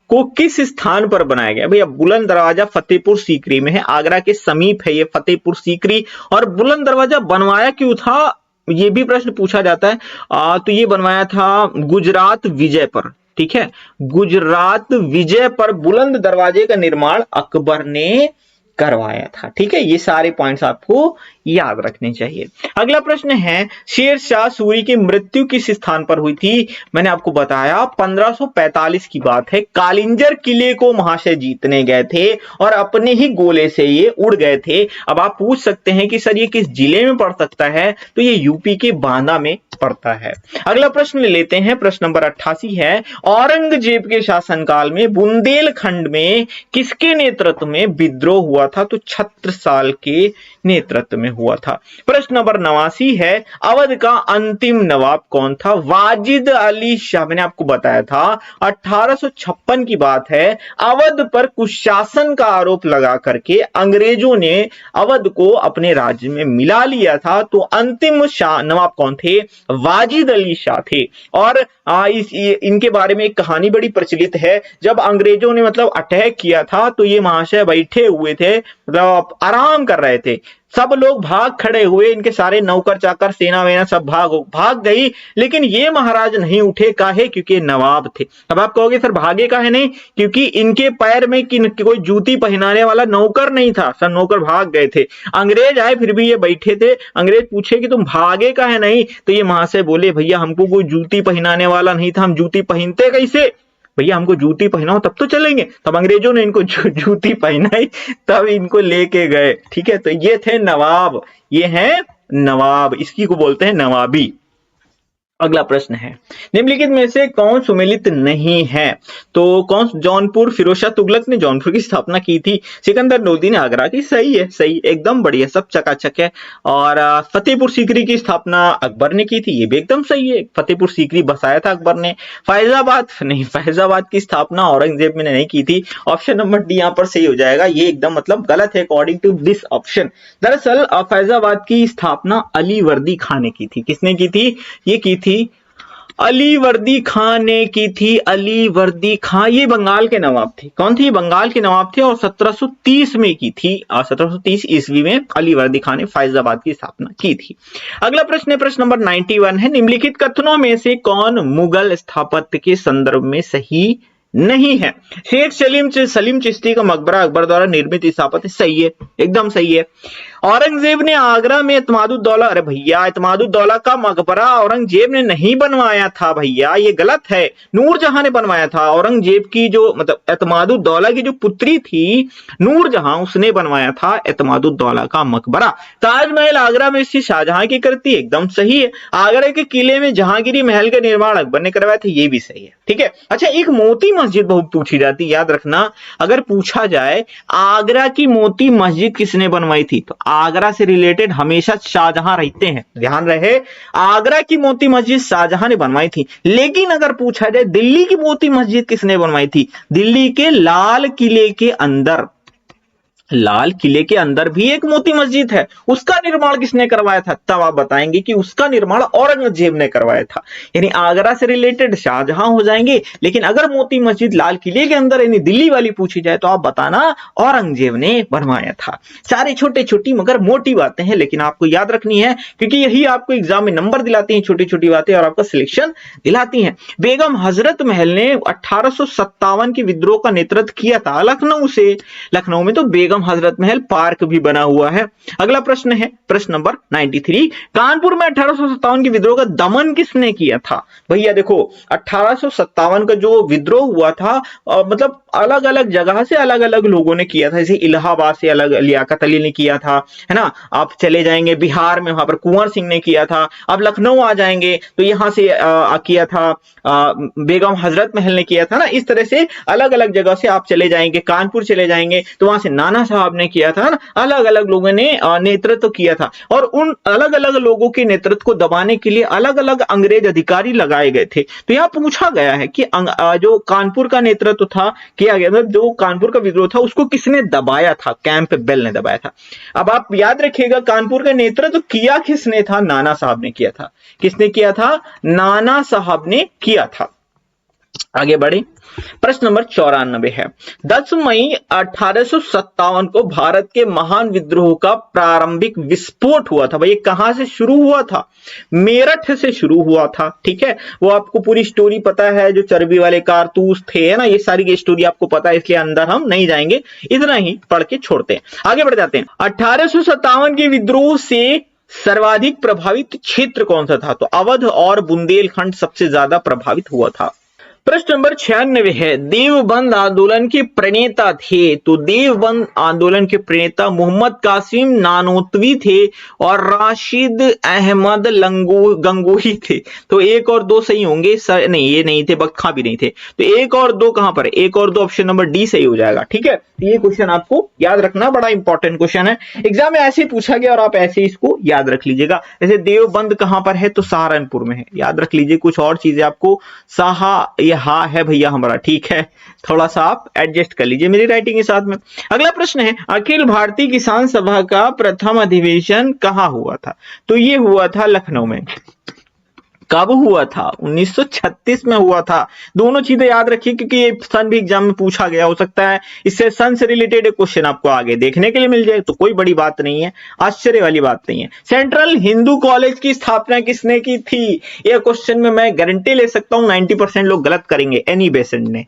S1: को किस स्थान पर बनाया गया? भैया बुलंद दरवाजा फतेहपुर सीकरी में है, आगरा के समीप है ये फतेहपुर सीकरी। और बुलंद दरवाजा बनवाया क्यों था, ये भी प्रश्न पूछा जाता है। तो ये बनवाया था गुजरात विजय पर, ठीक है। गुजरात विजय पर बुलंद दरवाजे का निर्माण अकबर ने करवाया था, ठीक है। ये सारे पॉइंट्स आपको याद रखने चाहिए। अगला प्रश्न है, शेरशाह सूरी की मृत्यु किस स्थान पर हुई थी? मैंने आपको बताया 1545 की बात है। कालिंजर किले को महाशय जीतने गए थे और अपने ही गोले से ये उड़ गए थे। अब आप पूछ सकते हैं कि सर ये किस जिले में पड़ सकता है? तो ये यूपी के बांदा में पड़ता है। अगला प्रश्न लेते हैं, प्रश्न नंबर 88 है, औरंगजेब के शासनकाल में बुंदेलखंड में किसके नेतृत्व में विद्रोह हुआ था? तो छत्रसाल के नेतृत्व में हुआ था। प्रश्न नंबर 89 है, अवध का अंतिम नवाब कौन था? वाजिद अली शाह। मैंने आपको बताया था 1856 की बात है, अवध पर कुशासन का आरोप लगा करके अंग्रेजों ने अवध को अपने राज्य में मिला लिया था। तो अंतिम नवाब कौन थे? वाजिद अली शाह थे। और इनके बारे में एक कहानी बड़ी प्रचलित है। जब अंग्रेजों ने मतलब अटैक किया था तो ये महाशय बैठे हुए थे, मतलब आराम कर रहे थे। सब लोग भाग खड़े हुए, इनके सारे नौकर चाकर सेना वेना सब भाग गई, लेकिन ये महाराज नहीं उठे। काहे? क्योंकि नवाब थे। अब आप कहोगे सर भागे काहे नहीं? क्योंकि इनके पैर में कोई जूती पहनाने वाला नौकर नहीं था, सब नौकर भाग गए थे। अंग्रेज आए फिर भी ये बैठे थे। अंग्रेज पूछे कि तुम भागे काहे नहीं? तो ये महाशय बोले, भैया हमको कोई जूती पहनाने वाला नहीं था, हम जूती पहनते कैसे? भैया हमको जूती पहनाओ तब तो चलेंगे। तब अंग्रेजों ने इनको जूती पहनाई, तब इनको लेके गए, ठीक है। तो ये थे नवाब, ये हैं नवाब, इसकी को बोलते हैं नवाबी। अगला प्रश्न है, निम्नलिखित में से कौन सुमेलित नहीं है? तो कौन? जौनपुर, फिरोज शाह तुगलक ने जौनपुर की स्थापना की थी। सिकंदर लोदी ने आगरा की। सही है, सही, एकदम बढ़िया, सब चकाचक है। और फतेहपुर सीकरी की स्थापना अकबर ने की थी। ये भी एकदम सही है, फतेहपुर सीकरी बसाया था अकबर ने। फैजाबाद नहीं, फैजाबाद की स्थापना औरंगजेब ने नहीं की थी। ऑप्शन नंबर डी यहाँ पर सही हो जाएगा। ये एकदम मतलब गलत है अकॉर्डिंग टू दिस ऑप्शन। दरअसल फैजाबाद की स्थापना अली वर्दी खान ने की थी। किसने की थी? ये की थी अली वर्दी खान ने की थी। अली वर्दी खान ये बंगाल के नवाब थे। कौन थे? बंगाल के नवाब थे और 1730 में की थी। 1730 ईस्वी में अली वर्दी खान ने फैजाबाद की स्थापना की थी। अगला प्रश्न है, प्रश्न नंबर 91 है, निम्नलिखित कथनों में से कौन मुगल स्थापत्य के संदर्भ में सही नहीं है? शेख सलीम चिश्ती का मकबरा अकबर द्वारा निर्मित स्थापत्य सही है, एकदम सही है। औरंगजेब ने आगरा में इत्मादुद्दौला, अरे भैया इत्मादुद्दौला का मकबरा औरंगजेब ने नहीं बनवाया था भैया, ये गलत है। नूरजहां ने बनवाया था। औरंगजेब की जो मतलब इत्मादुद्दौला की जो पुत्री थी नूरजहां, उसने बनवाया था इत्मादुद्दौला का मकबरा। ताजमहल आगरा में स्थित शाहजहां की कृति, एकदम सही है। आगरा के किले में जहांगीरी महल का निर्माण अकबर ने करवाया था, ये भी सही है। ठीक है, अच्छा, एक मोती मस्जिद बहुत पूछी जाती है, याद रखना। अगर पूछा जाए आगरा की मोती मस्जिद किसने बनवाई थी, तो आगरा से रिलेटेड हमेशा शाहजहां रहते हैं, ध्यान रहे। आगरा की मोती मस्जिद शाहजहां ने बनवाई थी। लेकिन अगर पूछा जाए दिल्ली की मोती मस्जिद किसने बनवाई थी, दिल्ली के लाल किले के अंदर, लाल किले के अंदर भी एक मोती मस्जिद है, उसका निर्माण किसने करवाया था? तब आप बताएंगे कि उसका निर्माण औरंगजेब ने करवाया था। यानी आगरा से रिलेटेड शाहजहां हो जाएंगे। लेकिन अगर मोती मस्जिद लाल किले के अंदर यानी दिल्ली वाली पूछी जाए तो आप बताना औरंगजेब ने बनवाया था। सारे छोटे छोटी मगर मोटी बातें हैं, लेकिन आपको याद रखनी है, क्योंकि यही आपको एग्जाम में नंबर दिलाती हैं, छोटी छोटी बातें, और आपका सिलेक्शन दिलाती हैं। बेगम हजरत महल ने 1857 के विद्रोह का नेतृत्व किया था लखनऊ से। लखनऊ में तो बेगम हजरत महल पार्क भी बना हुआ है। अगला प्रश्न है, प्रश्न नंबर 93, कानपुर में 1857 के विद्रोह का दमन किसने किया था? भैया देखो, 1857 का जो विद्रोह हुआ था मतलब अलग अलग जगह से अलग अलग लोगों ने किया था। जैसे इलाहाबाद से अलग लियाकत अली ने किया था, है ना। आप चले जाएंगे बिहार में, वहां पर कुंवर सिंह ने किया था। अब लखनऊ आ जाएंगे तो यहां से किया था बेगम हजरत महल ने किया था ना। इस तरह से अलग अलग जगह से आप चले जाएंगे, कानपुर चले जाएंगे तो वहां से नाना साहब ने किया था ना। अलग अलग लोगों ने नेतृत्व किया था, और उन अलग अलग लोगों के नेतृत्व को दबाने के लिए अलग अलग अंग्रेज अधिकारी लगाए गए थे। तो यहां पूछा गया है कि जो कानपुर का नेतृत्व था किया गया, मतलब जो कानपुर का विद्रोह था उसको किसने दबाया था? कैंपबेल ने दबाया था। अब आप याद रखिएगा कानपुर का नेतृत्व किया किसने था? नाना साहब ने किया था। किसने किया था? नाना साहब ने किया था। आगे बढ़े, प्रश्न नंबर 94 है, 10 मई 1857 को भारत के महान विद्रोह का प्रारंभिक विस्फोट हुआ था। भाई कहां से शुरू हुआ था? मेरठ से शुरू हुआ था। ठीक है, वो आपको पूरी स्टोरी पता है, जो चर्बी वाले कारतूस थे, है ना, ये सारी स्टोरी आपको पता है, इसलिए अंदर हम नहीं जाएंगे, इतना ही पढ़ के छोड़ते हैं। आगे बढ़ जाते हैं। 1857 के विद्रोह से सर्वाधिक प्रभावित क्षेत्र कौन सा था? तो अवध और बुंदेलखंड सबसे ज्यादा प्रभावित हुआ था। प्रश्न नंबर 96 है, देवबंद आंदोलन के प्रणेता थे। तो देवबंद आंदोलन के प्रणेता मोहम्मद कासिम नानोतवी थे और राशिद अहमद गंगोही थे। तो एक और दो सही होंगे सर, नहीं ये नहीं थे, बख्खा भी नहीं थे। तो एक और दो कहां पर? एक और दो, ऑप्शन नंबर डी सही हो जाएगा। ठीक है, ये क्वेश्चन आपको याद रखना, बड़ा इंपॉर्टेंट क्वेश्चन है, एग्जाम में ऐसे पूछा गया और आप ऐसे इसको याद रख लीजिएगा। जैसे देवबंद कहां पर है? तो सहारनपुर में है, याद रख लीजिए। कुछ और चीजें आपको हा है भैया हमारा, ठीक है, थोड़ा सा आप एडजस्ट कर लीजिए मेरी राइटिंग के साथ में। अगला प्रश्न है, अखिल भारतीय किसान सभा का प्रथम अधिवेशन कहां हुआ था? तो ये हुआ था लखनऊ में। कब हुआ था? 1936 में हुआ था। दोनों चीजें याद रखिए, क्योंकि ये सन भी एग्जाम में पूछा गया, हो सकता है इससे सन से रिलेटेड एक क्वेश्चन आपको आगे देखने के लिए मिल जाए, तो कोई बड़ी बात नहीं है, आश्चर्य वाली बात नहीं है। सेंट्रल हिंदू कॉलेज की स्थापना किसने की थी? ये क्वेश्चन में मैं गारंटी ले सकता हूं 90% लोग गलत करेंगे। एनी बेसेंट ने,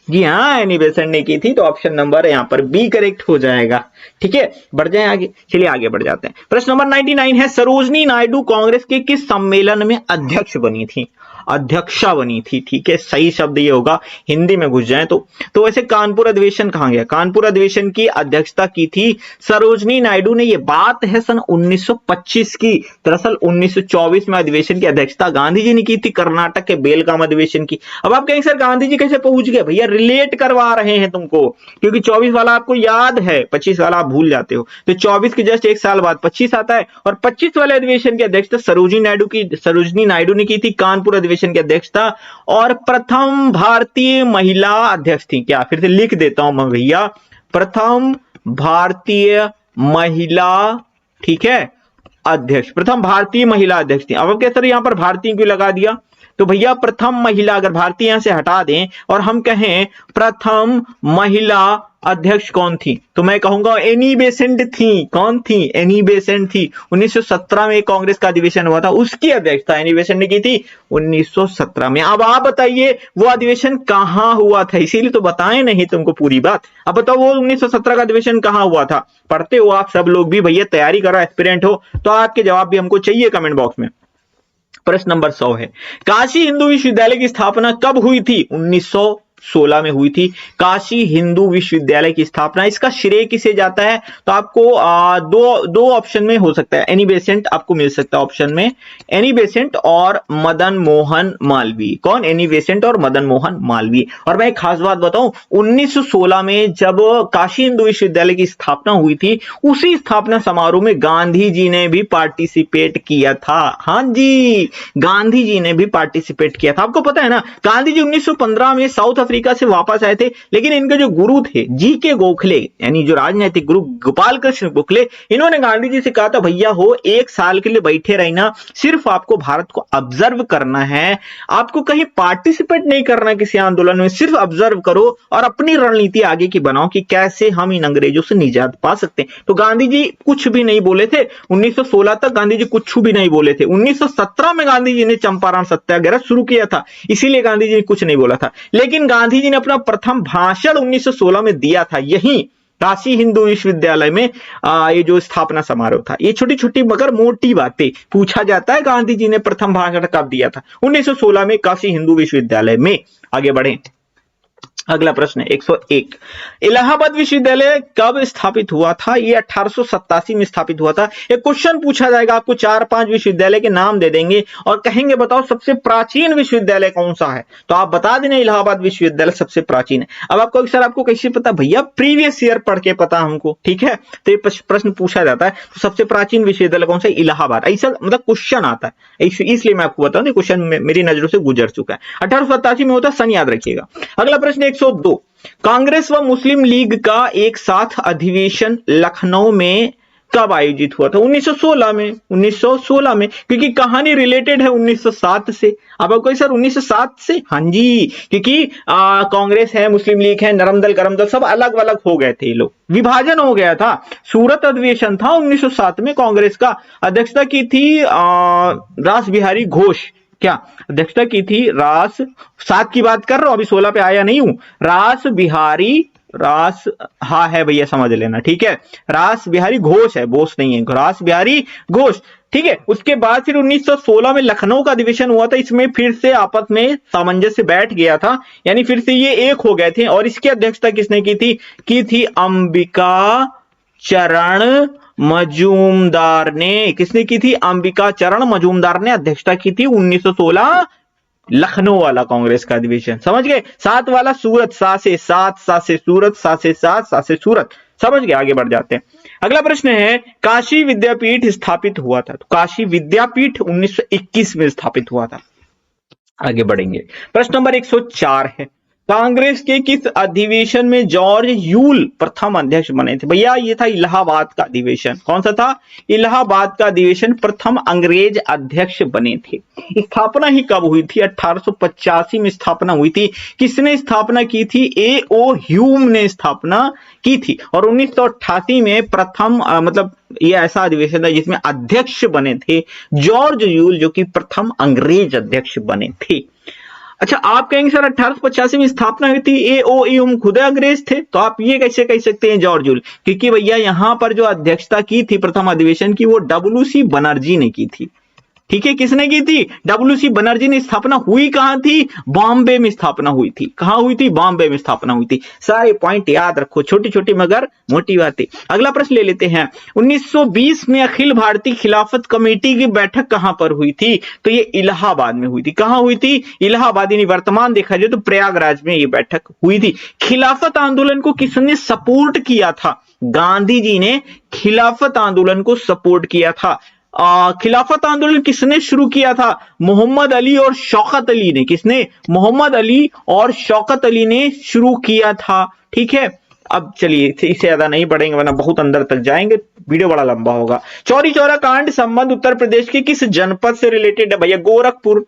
S1: जी हाँ, एनी बेसेंट ने की थी। तो ऑप्शन नंबर यहां पर बी करेक्ट हो जाएगा। ठीक है, बढ़ जाए आगे, चलिए आगे बढ़ जाते हैं। प्रश्न नंबर 99 है, सरोजनी नायडू कांग्रेस के किस सम्मेलन में अध्यक्ष बनी थी? अध्यक्षा बनी थी। ठीक है, सही शब्द ये होगा, हिंदी में घुस जाए तो वैसे कानपुर अधिवेशन कहां गया? कानपुर अधिवेशन की अध्यक्षता की थी सरोजनी नायडू ने। ये बात है सन 1925 की। दरअसल 1924 में अधिवेशन की अध्यक्षता गांधी जी ने की थी, कर्नाटक के बेलगाम अधिवेशन की। अब आप कहेंगे सर गांधी जी कैसे पहुंच गए? भैया रिलेट करवा रहे हैं तुमको, क्योंकि 24 वाला आपको याद है, 25 वाला आप भूल जाते हो। तो 24 के जस्ट एक साल बाद 25 आता है, और 25 वाले अधिवेशन की अध्यक्षता सरोजनी नायडू ने की थी, कानपुर अधिवेशन की अध्यक्षता। और प्रथम भारतीय महिला अध्यक्ष थी क्या? फिर से लिख देता हूं मैं भैया, प्रथम भारतीय महिला, ठीक है, अध्यक्ष, प्रथम भारतीय महिला अध्यक्ष थी। अब क्या सर यहां पर भारतीय क्यों लगा दिया? तो भैया प्रथम महिला, अगर भारतीय यहां से हटा दें और हम कहें प्रथम महिला अध्यक्ष कौन थी, तो मैं कहूंगा एनी बेसेंट थी। कौन थी? एनी बेसेंट थी। 1917 में कांग्रेस का अधिवेशन हुआ था, उसकी अध्यक्षता एनी बेसेंट ने की थी 1917 में। अब आप बताइए वो अधिवेशन कहां हुआ था? इसीलिए तो बताएं नहीं तुमको पूरी बात। अब बताओ वो 1917 का अधिवेशन कहां हुआ था? पढ़ते हो आप सब लोग भी भैया, तैयारी करो, एस्पिरेंट हो तो आपके जवाब भी हमको चाहिए कमेंट बॉक्स में। प्रश्न नंबर 100 है, काशी हिंदू विश्वविद्यालय की स्थापना कब हुई थी? 1916 में हुई थी काशी हिंदू विश्वविद्यालय की स्थापना। इसका श्रेय किसे जाता है? तो आपको दो ऑप्शन में हो सकता है। एनी बेसेंट आपको मिल सकता है ऑप्शन में, एनी बेसेंट और मदन मोहन मालवीय। कौन? एनी बेसेंट और मदन मोहन मालवीय। और मैं एक खास बात बताऊं, 1916 में जब काशी हिंदू विश्वविद्यालय की स्थापना हुई थी, उसी स्थापना समारोह में गांधी जी ने भी पार्टिसिपेट किया था। हाँ जी, गांधी जी ने भी पार्टिसिपेट किया था। आपको पता है ना, गांधी जी 1915 में साउथ अफ्रीका से वापस आए थे, लेकिन इनके जो गुरु थे जी.के. गोखले, यानी जो राजनीतिक गुरु गोपाल कृष्ण गोखले, इन्होंने गांधी जी से कहा था भैया हो एक साल के लिए बैठे रहना, सिर्फ आपको भारत को ऑब्जर्व करना है, आपको कहीं पार्टिसिपेट नहीं करना किसी आंदोलन में, सिर्फ ऑब्जर्व करो और अपनी रणनीति आगे की बनाओ कि कैसे हम इन अंग्रेजों से निजात पा सकते हैं। तो गांधी जी कुछ भी नहीं बोले थे। 1916 तक गांधी जी कुछ भी नहीं बोले थे। 1917 में गांधी जी ने चंपारण सत्याग्रह शुरू किया था, इसीलिए गांधी जी ने कुछ नहीं बोला था। लेकिन गांधी जी ने अपना प्रथम भाषण 1916 में दिया था, यही काशी हिंदू विश्वविद्यालय में ये जो स्थापना समारोह था। ये छोटी छोटी मगर मोटी बातें पूछा जाता है, गांधी जी ने प्रथम भाषण कब दिया था? 1916 में काशी हिंदू विश्वविद्यालय में। आगे बढ़े, अगला प्रश्न है 101, इलाहाबाद विश्वविद्यालय कब स्थापित हुआ था? ये 1887 में स्थापित हुआ था। एक क्वेश्चन पूछा जाएगा, आपको 4-5 विश्वविद्यालय के नाम दे देंगे और कहेंगे बताओ सबसे प्राचीन विश्वविद्यालय कौन सा है, तो आप बता देना इलाहाबाद विश्वविद्यालय सबसे प्राचीन है। अब आपको सर आपको कैसे पता? भैया प्रीवियस ईयर पढ़ के पता हमको, ठीक है। तो ये प्रश्न पूछा जाता है, तो सबसे प्राचीन विश्वविद्यालय कौन सा? इलाहाबाद। ऐसा मतलब क्वेश्चन आता है, इसलिए मैं आपको बताऊं, क्वेश्चन मेरी नजरों से गुजर चुका है। 1887 में होता है, सन याद रखिएगा। अगला प्रश्न 102, कांग्रेस व मुस्लिम लीग का एक साथ अधिवेशन लखनऊ में कब आयोजित हुआ था? 1916 में। 1916 में, क्योंकि कहानी रिलेटेड है 1907 से। अब आपको सर 1907 से? हाँ जी, क्योंकि कांग्रेस है, मुस्लिम लीग है, नरम दल गरम दल सब अलग अलग हो गए थे, ये लोग विभाजन हो गया था। सूरत अधिवेशन था 1907 में, कांग्रेस का अध्यक्षता की थी रास बिहारी घोष। क्या अध्यक्षता की थी? रास 7 की बात कर रहा हूं, अभी 16 पे आया नहीं हूं। रास हाँ है भैया, समझ लेना, ठीक है। रास बिहारी घोष है, बोस नहीं है, रास बिहारी घोष, ठीक है। उसके बाद फिर 1916 में लखनऊ का अधिवेशन हुआ था, इसमें फिर से आपस में सामंजस्य बैठ गया था, यानी फिर से ये एक हो गए थे। और इसकी अध्यक्षता किसने की थी? अंबिका चरण मजूमदार ने। किसने की थी? अंबिका चरण मजूमदार ने अध्यक्षता की थी 1916 लखनऊ वाला कांग्रेस का अधिवेशन। समझ गए? 7 वाला सूरत, 7 से 7, 7 से सूरत, 7 से 7, 7 से सूरत। समझ गए? आगे बढ़ जाते हैं। अगला प्रश्न है, काशी विद्यापीठ स्थापित हुआ था? तो काशी विद्यापीठ 1921 में स्थापित हुआ था। आगे बढ़ेंगे, प्रश्न नंबर 104 है, कांग्रेस के किस अधिवेशन में जॉर्ज यूल प्रथम अध्यक्ष बने थे? भैया ये था इलाहाबाद का अधिवेशन। कौन सा था? इलाहाबाद का अधिवेशन, प्रथम अंग्रेज अध्यक्ष बने थे। स्थापना ही कब हुई थी? 1885 में स्थापना हुई थी। किसने स्थापना की थी? A.O. ह्यूम ने स्थापना की थी। और 1988 में प्रथम मतलब ये ऐसा अधिवेशन था जिसमें अध्यक्ष बने थे जॉर्ज यूल, जो कि प्रथम अंग्रेज अध्यक्ष बने थे। अच्छा, आप कहेंगे सर 1885 में स्थापना हुई थी, A.O. ह्यूम खुद अंग्रेज थे, तो आप ये कैसे कह सकते हैं जॉर्ज यूल? क्योंकि भैया यहां पर जो अध्यक्षता की थी प्रथम अधिवेशन की, वो W.C. बनर्जी ने की थी। ठीक है, किसने की थी? डब्ल्यूसी बनर्जी ने। स्थापना हुई कहां थी? बॉम्बे में स्थापना हुई थी। कहां हुई थी? बॉम्बे में स्थापना हुई थी। सारे पॉइंट याद रखो, छोटी छोटी मगर मोटी बातें। अगला प्रश्न ले लेते हैं। 1920 में अखिल भारतीय खिलाफत कमेटी की बैठक कहां पर हुई थी? तो ये इलाहाबाद में हुई थी। कहां हुई थी? इलाहाबाद, यानी वर्तमान देखा जाए तो प्रयागराज में ये बैठक हुई थी। खिलाफत आंदोलन को किसने सपोर्ट किया था? गांधी जी ने खिलाफत आंदोलन को सपोर्ट किया था। खिलाफत आंदोलन किसने शुरू किया था? मोहम्मद अली और शौकत अली ने। किसने? मोहम्मद अली और शौकत अली ने शुरू किया था। ठीक है, अब चलिए इससे ज्यादा नहीं बढ़ेंगे वरना बहुत अंदर तक जाएंगे, वीडियो बड़ा लंबा होगा। चौरी चौरा कांड संबंध उत्तर प्रदेश के किस जनपद से रिलेटेड है भैया? गोरखपुर।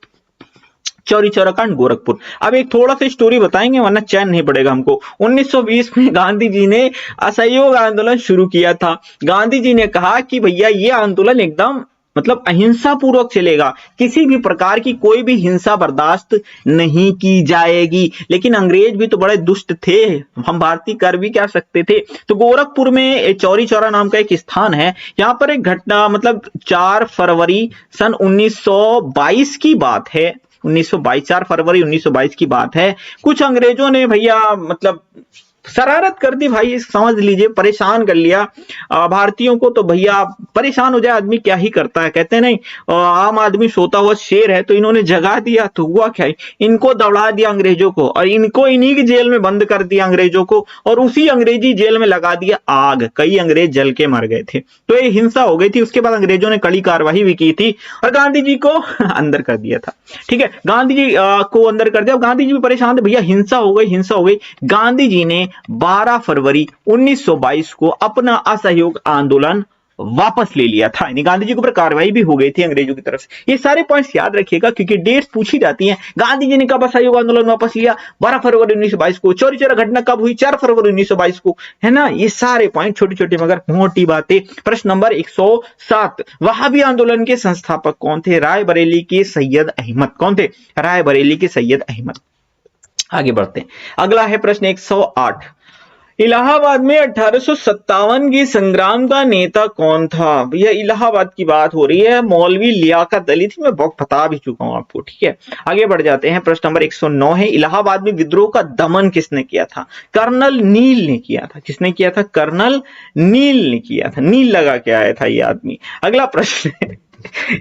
S1: चौरी चौरा कांड गोरखपुर। अब एक थोड़ा सा स्टोरी बताएंगे वरना चैन नहीं पड़ेगा हमको। 1920 में गांधी जी ने असहयोग आंदोलन शुरू किया था। गांधी जी ने कहा कि भैया ये आंदोलन एकदम मतलब अहिंसा पूर्वक चलेगा, किसी भी प्रकार की कोई भी हिंसा बर्दाश्त नहीं की जाएगी। लेकिन अंग्रेज भी तो बड़े दुष्ट थे, हम भारतीय कर भी क्या सकते थे। तो गोरखपुर में चौरी चौरा नाम का एक स्थान है, यहाँ पर एक घटना मतलब 4 फरवरी सन 1922 की बात है। 1922, 4 फरवरी 1922 की बात है। कुछ अंग्रेजों ने भैया मतलब शरारत कर दी भाई, समझ लीजिए, परेशान कर लिया भारतीयों को। तो भैया परेशान हो जाए आदमी क्या ही करता है, कहते नहीं आम आदमी सोता हुआ शेर है। तो इन्होंने जगा दिया, तो हुआ क्या, इनको दौड़ा दिया अंग्रेजों को, और इनको इन्हीं की जेल में बंद कर दिया अंग्रेजों को, और उसी अंग्रेजी जेल में लगा दिया आग। कई अंग्रेज जल के मर गए थे। तो ये हिंसा हो गई थी। उसके बाद अंग्रेजों ने कड़ी कार्यवाही भी की थी और गांधी जी को अंदर कर दिया था। ठीक है, गांधी जी को अंदर कर दिया। गांधी जी भी परेशान थे, भैया हिंसा हो गई, हिंसा हो गई। गांधी जी ने 12 फरवरी 1922 को अपना असहयोग आंदोलन वापस ले लिया था। यानी गांधी जी के ऊपर कार्रवाई भी हो गई थी अंग्रेजों की तरफ से। ये सारे पॉइंट्स याद रखिएगा क्योंकि डेट्स पूछी जाती हैं। गांधी जी ने कब असहयोग आंदोलन वापस लिया? 12 फरवरी 1922 को। चौरी चौरा घटना कब हुई? 4 फरवरी 1922 को, है ना। ये सारे पॉइंट छोटी छोटी मगर मोटी बातें। प्रश्न नंबर 107, वहाबी आंदोलन के संस्थापक कौन थे? रायबरेली के सैयद अहमद। कौन थे? रायबरेली के सैयद अहमद। आगे बढ़ते हैं। अगला है प्रश्न 108, इलाहाबाद में 1857 के संग्राम का नेता कौन था? भैया इलाहाबाद की बात हो रही है, मौलवी लियाकत अली थी। मैं बहुत बता भी चुका हूं आपको। ठीक है, आगे बढ़ जाते हैं। प्रश्न नंबर 109 है, इलाहाबाद में विद्रोह का दमन किसने किया था? कर्नल नील ने किया था। किसने किया था? कर्नल नील ने किया था। नील लगा के आया था ये आदमी। अगला प्रश्न है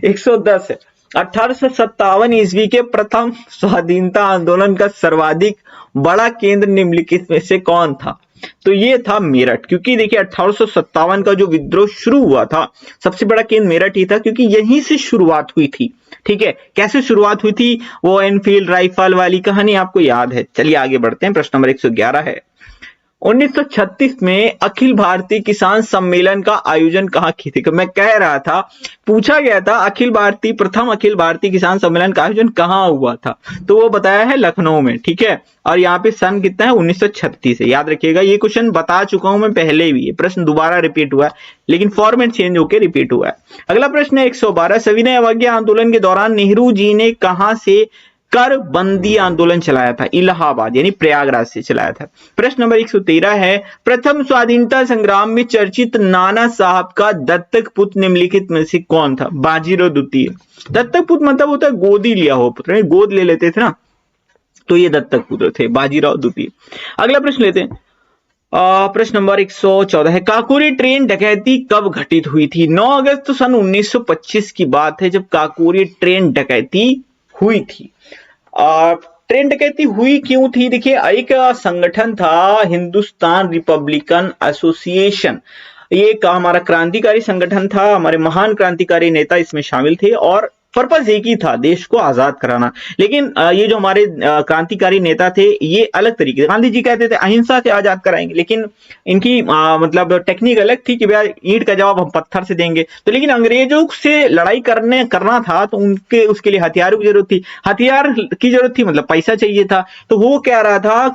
S1: 110 है, 1857 ईस्वी के प्रथम स्वाधीनता आंदोलन का सर्वाधिक बड़ा केंद्र निम्नलिखित में से कौन था? तो ये था मेरठ। क्योंकि देखिए 1857 का जो विद्रोह शुरू हुआ था, सबसे बड़ा केंद्र मेरठ ही था क्योंकि यहीं से शुरुआत हुई थी। ठीक है, कैसे शुरुआत हुई थी? वो एनफील्ड राइफल वाली कहानी आपको याद है। चलिए आगे बढ़ते हैं। प्रश्न नंबर 111 है, 1936 में अखिल भारतीय किसान सम्मेलन का आयोजन कहां की थी? मैं कह रहा था, पूछा गया था प्रथम अखिल भारतीय किसान सम्मेलन का आयोजन कहां हुआ था? तो वो बताया है लखनऊ में। ठीक है, और यहाँ पे सन कितना है? 1936 है। याद रखिएगा, ये क्वेश्चन बता चुका हूं मैं पहले भी। ये प्रश्न दोबारा रिपीट हुआ है लेकिन फॉर्मेट चेंज होकर रिपीट हुआ है। अगला प्रश्न है 112, सविनय अवज्ञा आंदोलन के दौरान नेहरू जी ने कहां से कर बंदी आंदोलन चलाया था? इलाहाबाद यानी प्रयागराज से चलाया था। प्रश्न नंबर 113 है, प्रथम स्वाधीनता संग्राम में चर्चित नाना साहब का दत्तक पुत्र निम्नलिखित में से कौन था? बाजीराव द्वितीय। दत्तक पुत्र मतलब होता है गोदी लिया हो पुत्र, गोद ले लेते थे ना, तो ये दत्तक पुत्र थे बाजीराव द्वितीय। अगला प्रश्न लेते हैं। प्रश्न नंबर 114 है, काकोरी ट्रेन डकैती कब घटित हुई थी? 9 अगस्त सन 1925 की बात है जब काकोरी ट्रेन डकैती हुई थी। ट्रेन डकैती हुई क्यों थी? देखिए, एक संगठन था हिंदुस्तान रिपब्लिकन एसोसिएशन। ये एक हमारा क्रांतिकारी संगठन था, हमारे महान क्रांतिकारी नेता इसमें शामिल थे और पर्पस एक ही था, देश को आजाद कराना। लेकिन ये जो हमारे क्रांतिकारी नेता थे ये अलग तरीके से, गांधी जी कहते थे अहिंसा से आजाद कराएंगे, लेकिन इनकी मतलब टेक्निक अलग थी कि भैया ईंट का जवाब हम पत्थर से देंगे। तो लेकिन अंग्रेजों से लड़ाई करना था तो उसके लिए हथियारों की जरूरत थी, हथियार की जरूरत थी मतलब पैसा चाहिए था। तो वो कह रहा था,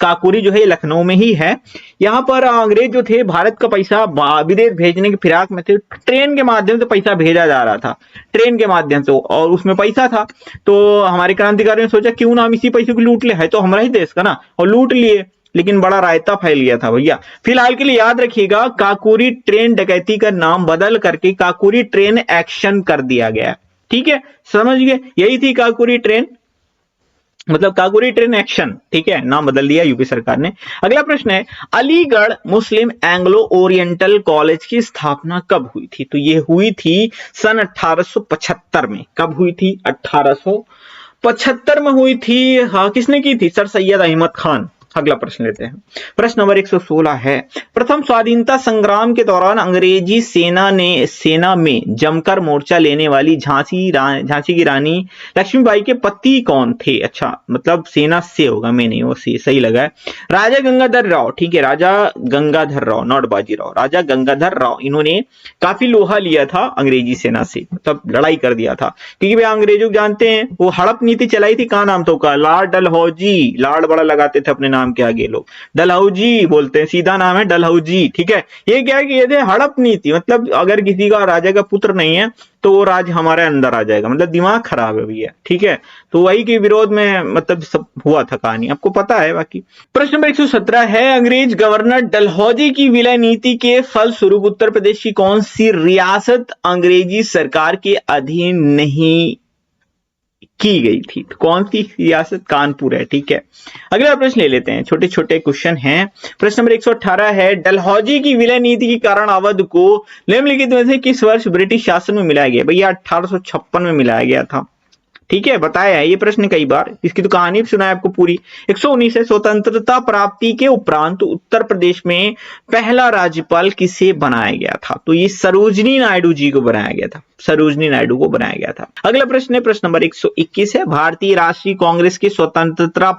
S1: काकोरी जो है लखनऊ में ही है। यहाँ पर अंग्रेज जो थे भारत का पैसा विदेश भेजने की फिराक में थे, ट्रेन के माध्यम से पैसा भेजा जा रहा था, ट्रेन के माध्यम से, और उसमें पैसा था। तो हमारे क्रांतिकारियों ने सोचा क्यों ना हम इसी पैसे को लूट ले, है तो हमारा ही देश का ना, और लूट लिए। लेकिन बड़ा रायता फैल गया था भैया। फिलहाल के लिए याद रखिएगा, काकोरी ट्रेन डकैती का नाम बदल करके काकोरी ट्रेन एक्शन कर दिया गया। ठीक है, समझ गए, यही थी काकोरी ट्रेन, मतलब काकोरी ट्रेन एक्शन। ठीक है, नाम बदल दिया यूपी सरकार ने। अगला प्रश्न है, अलीगढ़ मुस्लिम एंग्लो ओरिएंटल कॉलेज की स्थापना कब हुई थी? तो ये हुई थी सन 1875 में। कब हुई थी? 1875 में हुई थी। हाँ, किसने की थी? सर सैयद अहमद खान। अगला प्रश्न लेते हैं। प्रश्न नंबर 116 है, प्रथम स्वाधीनता संग्राम के दौरान अंग्रेजी सेना में जमकर मोर्चा लेने वाली झांसी की रानी लक्ष्मीबाई के पति कौन थे? अच्छा, मतलब सेना से होगा, मैं नहीं, वो सही लगा है। राजा गंगाधर राव। ठीक है, राजा गंगाधर राव, नॉट बाजीराव, राजा गंगाधर राव। इन्होंने काफी लोहा लिया था अंग्रेजी सेना से, मतलब लड़ाई कर दिया था, क्योंकि भाई अंग्रेजों जानते हैं वो हड़प नीति चलाई थी। कहा नाम था उसका? लॉर्ड डलहौजी। लाड़ बड़ा लगाते थे अपने नाम के आगे लोग, डलहौजी बोलते हैं, सीधा नाम है डलहौजी। ठीक है, ये क्या है कि ये थे हड़प नीति, मतलब अगर किसी का राजा का पुत्र नहीं है तो वो राज हमारे अंदर आ जाएगा, मतलब दिमाग खराब है भैया। ठीक है, तो वही के विरोध में मतलब सब हुआ था कहानी, आपको पता है। बाकी प्रश्न नंबर 117 है, अंग्रेज गवर्नर डलहौजी की विलय नीति के फलस्वरूप उत्तर प्रदेश की कौन सी रियासत अंग्रेजी सरकार के अधीन नहीं की गई थी? तो कौन सी रियासत? कानपुर है। ठीक है, अगला प्रश्न ले लेते हैं, छोटे छोटे क्वेश्चन हैं। प्रश्न नंबर 118 है, डलहौजी की विलय नीति के कारण अवध को निम्नलिखित में से किस वर्ष ब्रिटिश शासन में मिलाया गया? भैया 1856 में मिलाया गया था। ठीक है, बताया है ये प्रश्न कई बार, इसकी तो कहानी भी सुनाया आपको पूरी। 119 है, स्वतंत्रता प्राप्ति के उपरांत उत्तर प्रदेश में पहला राज्यपाल किसे बनाया गया था? तो ये सरोजनी नायडू जी को बनाया गया था, सरोजनी नायडू को बनाया गया था। अगला प्रश्न है, प्रश्न नंबर 121 है, भारतीय राष्ट्रीय कांग्रेस की स्वतंत्रता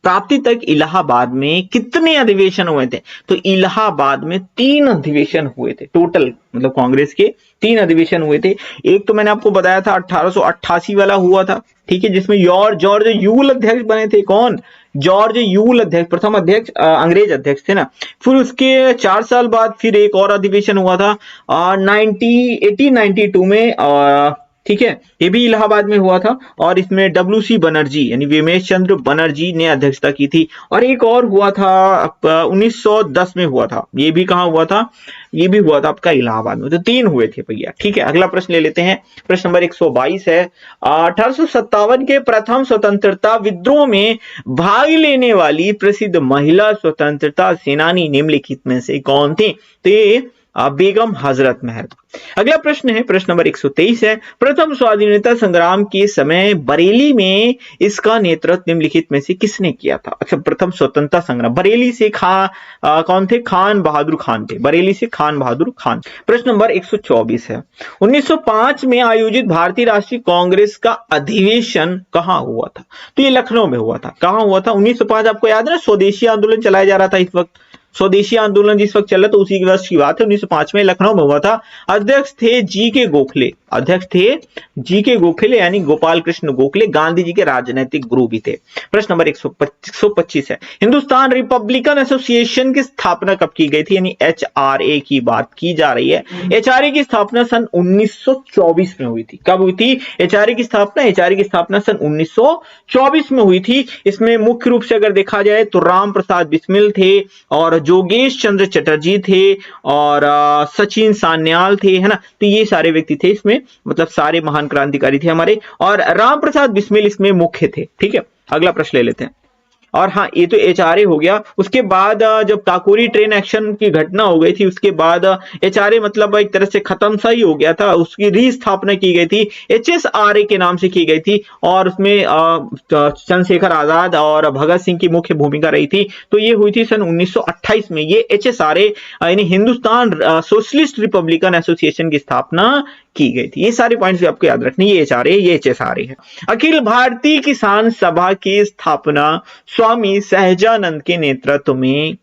S1: प्राप्ति तक इलाहाबाद में कितने अधिवेशन हुए थे? तो इलाहाबाद में 3 अधिवेशन हुए थे टोटल, मतलब कांग्रेस के 3 अधिवेशन हुए थे। एक तो मैंने आपको बताया था 1888 वाला हुआ था, ठीक है, जिसमें जॉर्ज यूल अध्यक्ष बने थे। कौन? जॉर्ज यूल अध्यक्ष, प्रथम अध्यक्ष, अंग्रेज अध्यक्ष थे ना। फिर उसके 4 साल बाद फिर एक और अधिवेशन हुआ था 1892 में, ठीक है, ये भी इलाहाबाद में हुआ था, और इसमें WC बनर्जी यानी विमेश चंद्र बनर्जी ने अध्यक्षता की थी। और एक और हुआ था 1910 में हुआ था, ये भी कहां हुआ था? ये भी हुआ था आपका इलाहाबाद में। तो 3 हुए थे भैया। ठीक है, अगला प्रश्न ले लेते हैं। प्रश्न नंबर 122 है, 1857 के प्रथम स्वतंत्रता विद्रोह में भाग लेने वाली प्रसिद्ध महिला स्वतंत्रता सेनानी निम्नलिखित में से कौन थी? तो ये बेगम हजरत महल। अगला प्रश्न है, प्रश्न नंबर 123 है, प्रथम स्वाधीनता संग्राम के समय बरेली में इसका नेतृत्व निम्नलिखित में से किसने किया था? अच्छा, प्रथम स्वतंत्रता संग्राम बरेली से कौन थे? खान बहादुर खान थे, बरेली से खान बहादुर खान। प्रश्न नंबर 124 है, 1905 में आयोजित भारतीय राष्ट्रीय कांग्रेस का अधिवेशन कहां हुआ था? तो ये लखनऊ में हुआ था। कहां हुआ था? 1905, आपको याद है ना, स्वदेशी आंदोलन चलाया जा रहा था इस वक्त, स्वदेशी आंदोलन जिस वक्त चल रहा था उसी वर्ष की बात है, 1905 में लखनऊ में हुआ था। अध्यक्ष थे जी.के. गोखले, अध्यक्ष थे जी.के. गोखले यानी गोपाल कृष्ण गोखले, गांधी जी के राजनीतिक गुरु भी थे। प्रश्न नंबर 125 है, हिंदुस्तान रिपब्लिकन एसोसिएशन की स्थापना कब की गई थी? यानी HRA की बात की जा रही है। HRA की स्थापना सन 1924 में हुई थी। कब हुई थी HRA की स्थापना? HRA की स्थापना सन 1924 में हुई थी। इसमें मुख्य रूप से अगर देखा जाए तो राम प्रसाद बिस्मिल थे, और जोगेश चंद्र चटर्जी थे, और सचिन सान्याल थे, है ना। तो ये सारे व्यक्ति थे इसमें, मतलब सारे महान क्रांतिकारी थे हमारे, और राम प्रसाद बिस्मिल इसमें मुख्य थे। ठीक है, अगला प्रश्न ले लेते हैं। और हाँ, ये तो HRA हो गया। उसके बाद जब काकोरी ट्रेन एक्शन की घटना हो गई थी, उसके बाद HRA मतलब एक तरह से खत्म सा ही हो गया था, उसकी रीस्थापना की गई थी, HSRA के नाम से की गई थी, और उसमें चंद्रशेखर आजाद और भगत सिंह की मुख्य भूमिका रही थी। तो ये हुई थी सन 1928 में। ये HSRA यानी हिंदुस्तान सोशलिस्ट रिपब्लिकन एसोसिएशन की स्थापना की गई थी। ये सारे पॉइंट्स भी आपको याद रखने, ये HRA, ये HSRA है। अखिल भारतीय किसान सभा की स्थापना स्वामी सहजानंद के नेतृत्व में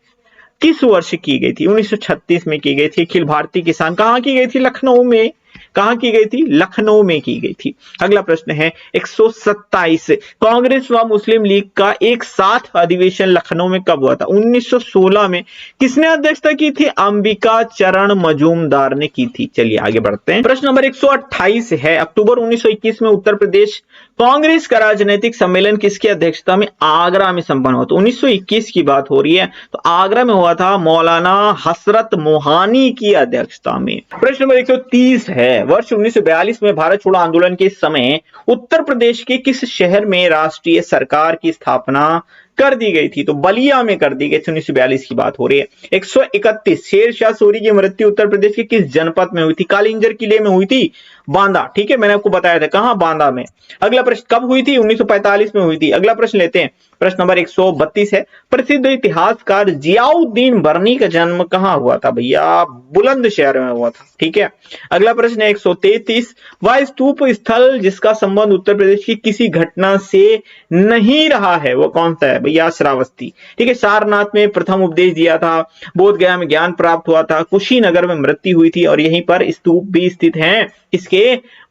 S1: किस वर्ष की गई थी? 1936 में की गई थी। अखिल भारतीय किसान कहां की गई थी? लखनऊ में। कहां की गई थी? लखनऊ में की गई थी। अगला प्रश्न है 127, कांग्रेस व मुस्लिम लीग का एक साथ अधिवेशन लखनऊ में कब हुआ था? 1916 में। किसने अध्यक्षता की थी? अंबिका चरण मजूमदार ने की थी। चलिए आगे बढ़ते हैं। प्रश्न नंबर 128 है, अक्टूबर 1921 में उत्तर प्रदेश कांग्रेस का राजनीतिक सम्मेलन किसकी अध्यक्षता में आगरा में संपन्न हुआ? तो 1921 की बात हो रही है, तो आगरा में हुआ था मौलाना हसरत मोहानी की अध्यक्षता में। प्रश्न नंबर 130 है, वर्ष 1942 में भारत छोड़ो आंदोलन के समय उत्तर प्रदेश के किस शहर में राष्ट्रीय सरकार की स्थापना कर दी गई थी? तो बलिया में कर दी गई थी। 1942 की बात हो रही है। 131, शेर शाह सूरी की मृत्यु उत्तर प्रदेश के किस जनपद में हुई थी? कालिंजर किले में हुई थी, बांदा। ठीक है, मैंने आपको बताया था कहां, बांदा में। अगला प्रश्न कब हुई थी? 1945 में हुई थी। अगला प्रश्न लेते हैं, प्रश्न नंबर 132 है, प्रसिद्ध इतिहासकार जियाउद्दीन बर्नी का जन्म कहां हुआ था? भैया बुलंदशहर में हुआ था। ठीक है, अगला प्रश्न है 133, वह स्तूप स्थल जिसका संबंध उत्तर प्रदेश की किसी घटना से नहीं रहा है वो कौन सा है? भैया श्रावस्ती। ठीक है, सारनाथ में प्रथम उपदेश दिया था, बोध गया में ज्ञान प्राप्त हुआ था, कुशीनगर में मृत्यु हुई थी और यहीं पर स्तूप भी स्थित हैं इसके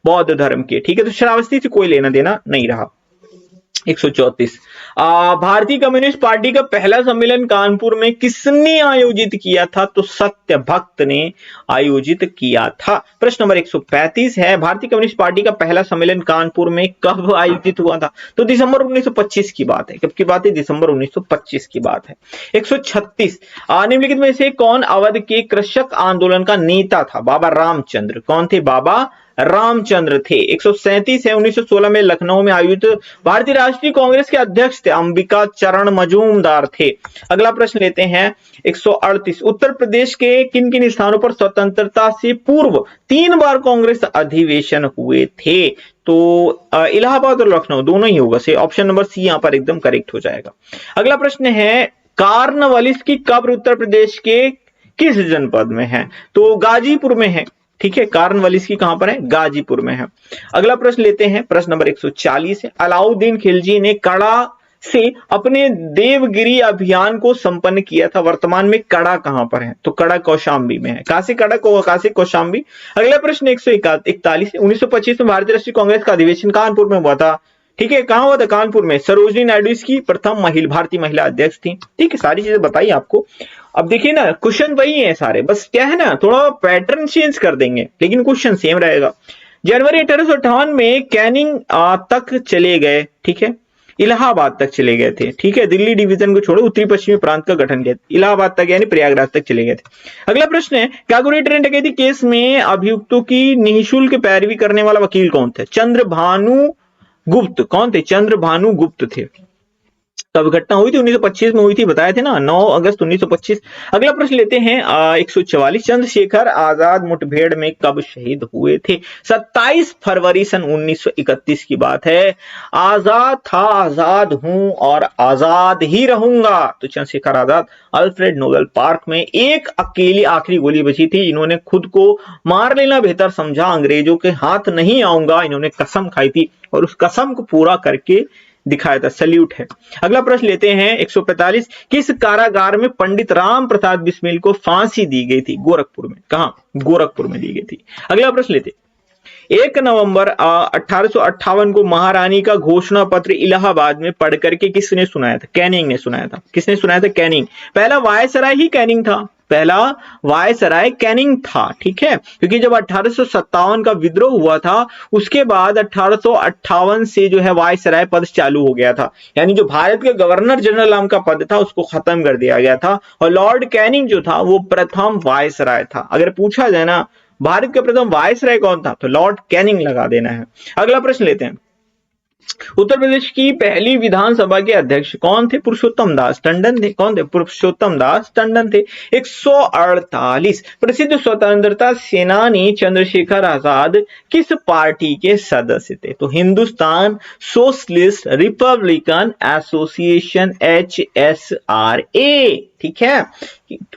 S1: बौद्ध धर्म के। ठीक है, तो श्रावस्ती से कोई लेना देना नहीं रहा। 134, भारतीय कम्युनिस्ट पार्टी का पहला सम्मेलन कानपुर में किसने आयोजित किया था? तो सत्य भक्त ने आयोजित किया था। प्रश्न नंबर 135 है, भारतीय कम्युनिस्ट पार्टी का पहला सम्मेलन कानपुर में कब आयोजित हुआ था? तो दिसंबर 1925 की बात है। कब की बात है? दिसंबर 1925 की बात है। 136, निम्नलिखित में से कौन अवध के कृषक आंदोलन का नेता था? बाबा रामचंद्र। कौन थे? बाबा रामचंद्र थे। 137 है, 1916 में लखनऊ में आयोजित भारतीय राष्ट्रीय कांग्रेस के अध्यक्ष थे अंबिका चरण मजूमदार थे। अगला प्रश्न लेते हैं 138, उत्तर प्रदेश के किन किन स्थानों पर स्वतंत्रता से पूर्व 3 बार कांग्रेस अधिवेशन हुए थे? तो इलाहाबाद और लखनऊ दोनों ही होगा। से ऑप्शन नंबर सी यहां पर एकदम करेक्ट हो जाएगा। अगला प्रश्न है, कार्नवालिस की कब्र उत्तर प्रदेश के किस जनपद में है? तो गाजीपुर में है। ठीक है, कार्नवालिस की कहां पर है? गाजीपुर में है। अगला प्रश्न लेते हैं, प्रश्न नंबर 140 है, अलाउद्दीन खिलजी ने कड़ा से अपने देवगिरी अभियान को संपन्न किया था। वर्तमान में कड़ा कहां पर है? तो कड़ा कौशाम्बी में है। काशी कड़ा को काशी कौशाम्बी। अगला प्रश्न 141, 1925 में भारतीय राष्ट्रीय कांग्रेस का अधिवेशन कानपुर में हुआ था। ठीक है, कहां हुआ था? कानपुर में। सरोजिनी नायडू इसकी प्रथम भारतीय महिला अध्यक्ष थी। ठीक है, सारी चीजें बताई आपको। अब देखिए ना, क्वेश्चन वही है सारे, बस क्या है ना, थोड़ा पैटर्न चेंज कर देंगे लेकिन क्वेश्चन सेम रहेगा। जनवरी 1858 में कैनिंग तक चले गए। ठीक है, इलाहाबाद तक चले गए थे। ठीक है, दिल्ली डिवीजन को छोड़ो उत्तरी पश्चिमी प्रांत का गठन किया, इलाहाबाद तक यानी प्रयागराज तक चले गए थे। अगला प्रश्न है, काकोरी ट्रेन डकैती केस में अभियुक्तों की निःशुल्क पैरवी करने वाला वकील कौन थे? चंद्रभानु गुप्त। कौन थे? चंद्रभानु गुप्त थे। कब घटना हुई थी? 1925 में हुई थी, बताए थे ना, 9 अगस्त 1925। अगला प्रश्न लेते हैं 144, चंद्रशेखर आजाद मुठभेड़ में कब शहीद हुए थे? 27 फरवरी सन 1931 की बात है। आजाद था, आजाद हूं और आजाद ही रहूंगा। तो Chandrashekhar Azad Alfred Nobel park में एक अकेली आखिरी गोली बची थी, इन्होंने खुद को मार लेना बेहतर समझा, अंग्रेजों के हाथ नहीं आऊंगा, इन्होंने कसम खाई थी और उस कसम को पूरा करके दिखाया था। सल्यूट है। अगला प्रश्न लेते हैं 145, किस कारागार में पंडित राम प्रसाद बिस्मिल को फांसी दी गई थी? गोरखपुर में। कहां? गोरखपुर में दी गई थी। अगला प्रश्न लेते 1 नवंबर 1858 को महारानी का घोषणा पत्र इलाहाबाद में पढ़ करके किसने सुनाया था? कैनिंग ने सुनाया था। किसने सुनाया था? कैनिंग। पहला वायसराय ही कैनिंग था, पहला वायसराय कैनिंग था। ठीक है, क्योंकि जब 1857 का विद्रोह हुआ था उसके बाद 1858 से जो है वायसराय पद चालू हो गया था, यानी जो भारत के गवर्नर जनरल नाम का पद था उसको खत्म कर दिया गया था और लॉर्ड कैनिंग जो था वो प्रथम वायसराय था। अगर पूछा जाए ना भारत का प्रथम वायसराय कौन था तो लॉर्ड कैनिंग लगा देना है। अगला प्रश्न लेते हैं, उत्तर प्रदेश की पहली विधानसभा के अध्यक्ष कौन थे? पुरुषोत्तम दास टंडन थे। कौन थे? पुरुषोत्तम दास टंडन थे। 148, प्रसिद्ध स्वतंत्रता सेनानी चंद्रशेखर आजाद किस पार्टी के सदस्य थे? तो Hindustan socialist Republican association HSRA। ठीक है,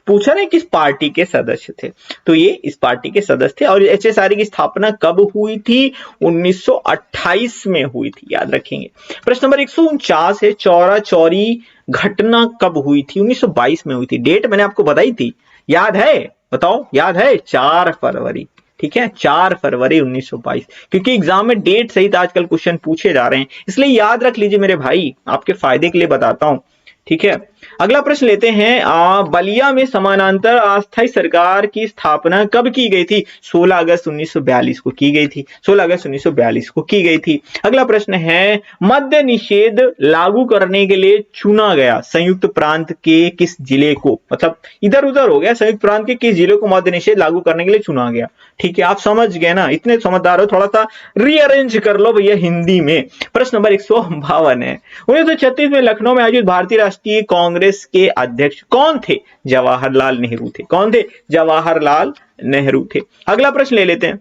S1: पूछा ना किस पार्टी के सदस्य थे, तो ये इस पार्टी के सदस्य थे। और HSRA की स्थापना कब हुई थी? 1928 में हुई थी, याद रखेंगे। प्रश्न नंबर 149 है, चौरा चौरी घटना कब हुई थी? 1922 में हुई थी। डेट मैंने आपको बताई थी, याद है? बताओ, याद है? 4 फरवरी। ठीक है, 4 फरवरी 1922, क्योंकि एग्जाम में डेट सहित आजकल क्वेश्चन पूछे जा रहे हैं, इसलिए याद रख लीजिए मेरे भाई, आपके फायदे के लिए बताता हूं। ठीक है, अगला प्रश्न लेते हैं। बलिया में समानांतर अस्थायी सरकार की स्थापना कब की गई थी? 16 अगस्त 1942 को की गई थी। 16 अगस्त 1942 को की गई थी। अगला प्रश्न है, मद्य निषेध लागू करने के लिए चुना गया संयुक्त प्रांत के किस जिले को? मतलब इधर उधर हो गया, संयुक्त प्रांत के किस जिले को मद्य निषेध लागू करने के लिए चुना गया? ठीक है, आप समझ गए ना, इतने समझदार हो, थोड़ा सा रीअरेंज कर लो भैया हिंदी में। प्रश्न नंबर 152 है, 1936 में लखनऊ में आयोजित भारतीय राष्ट्रीय कांग्रेस के अध्यक्ष कौन थे? जवाहरलाल नेहरू थे। कौन थे? जवाहरलाल नेहरू थे। अगला प्रश्न ले लेते हैं,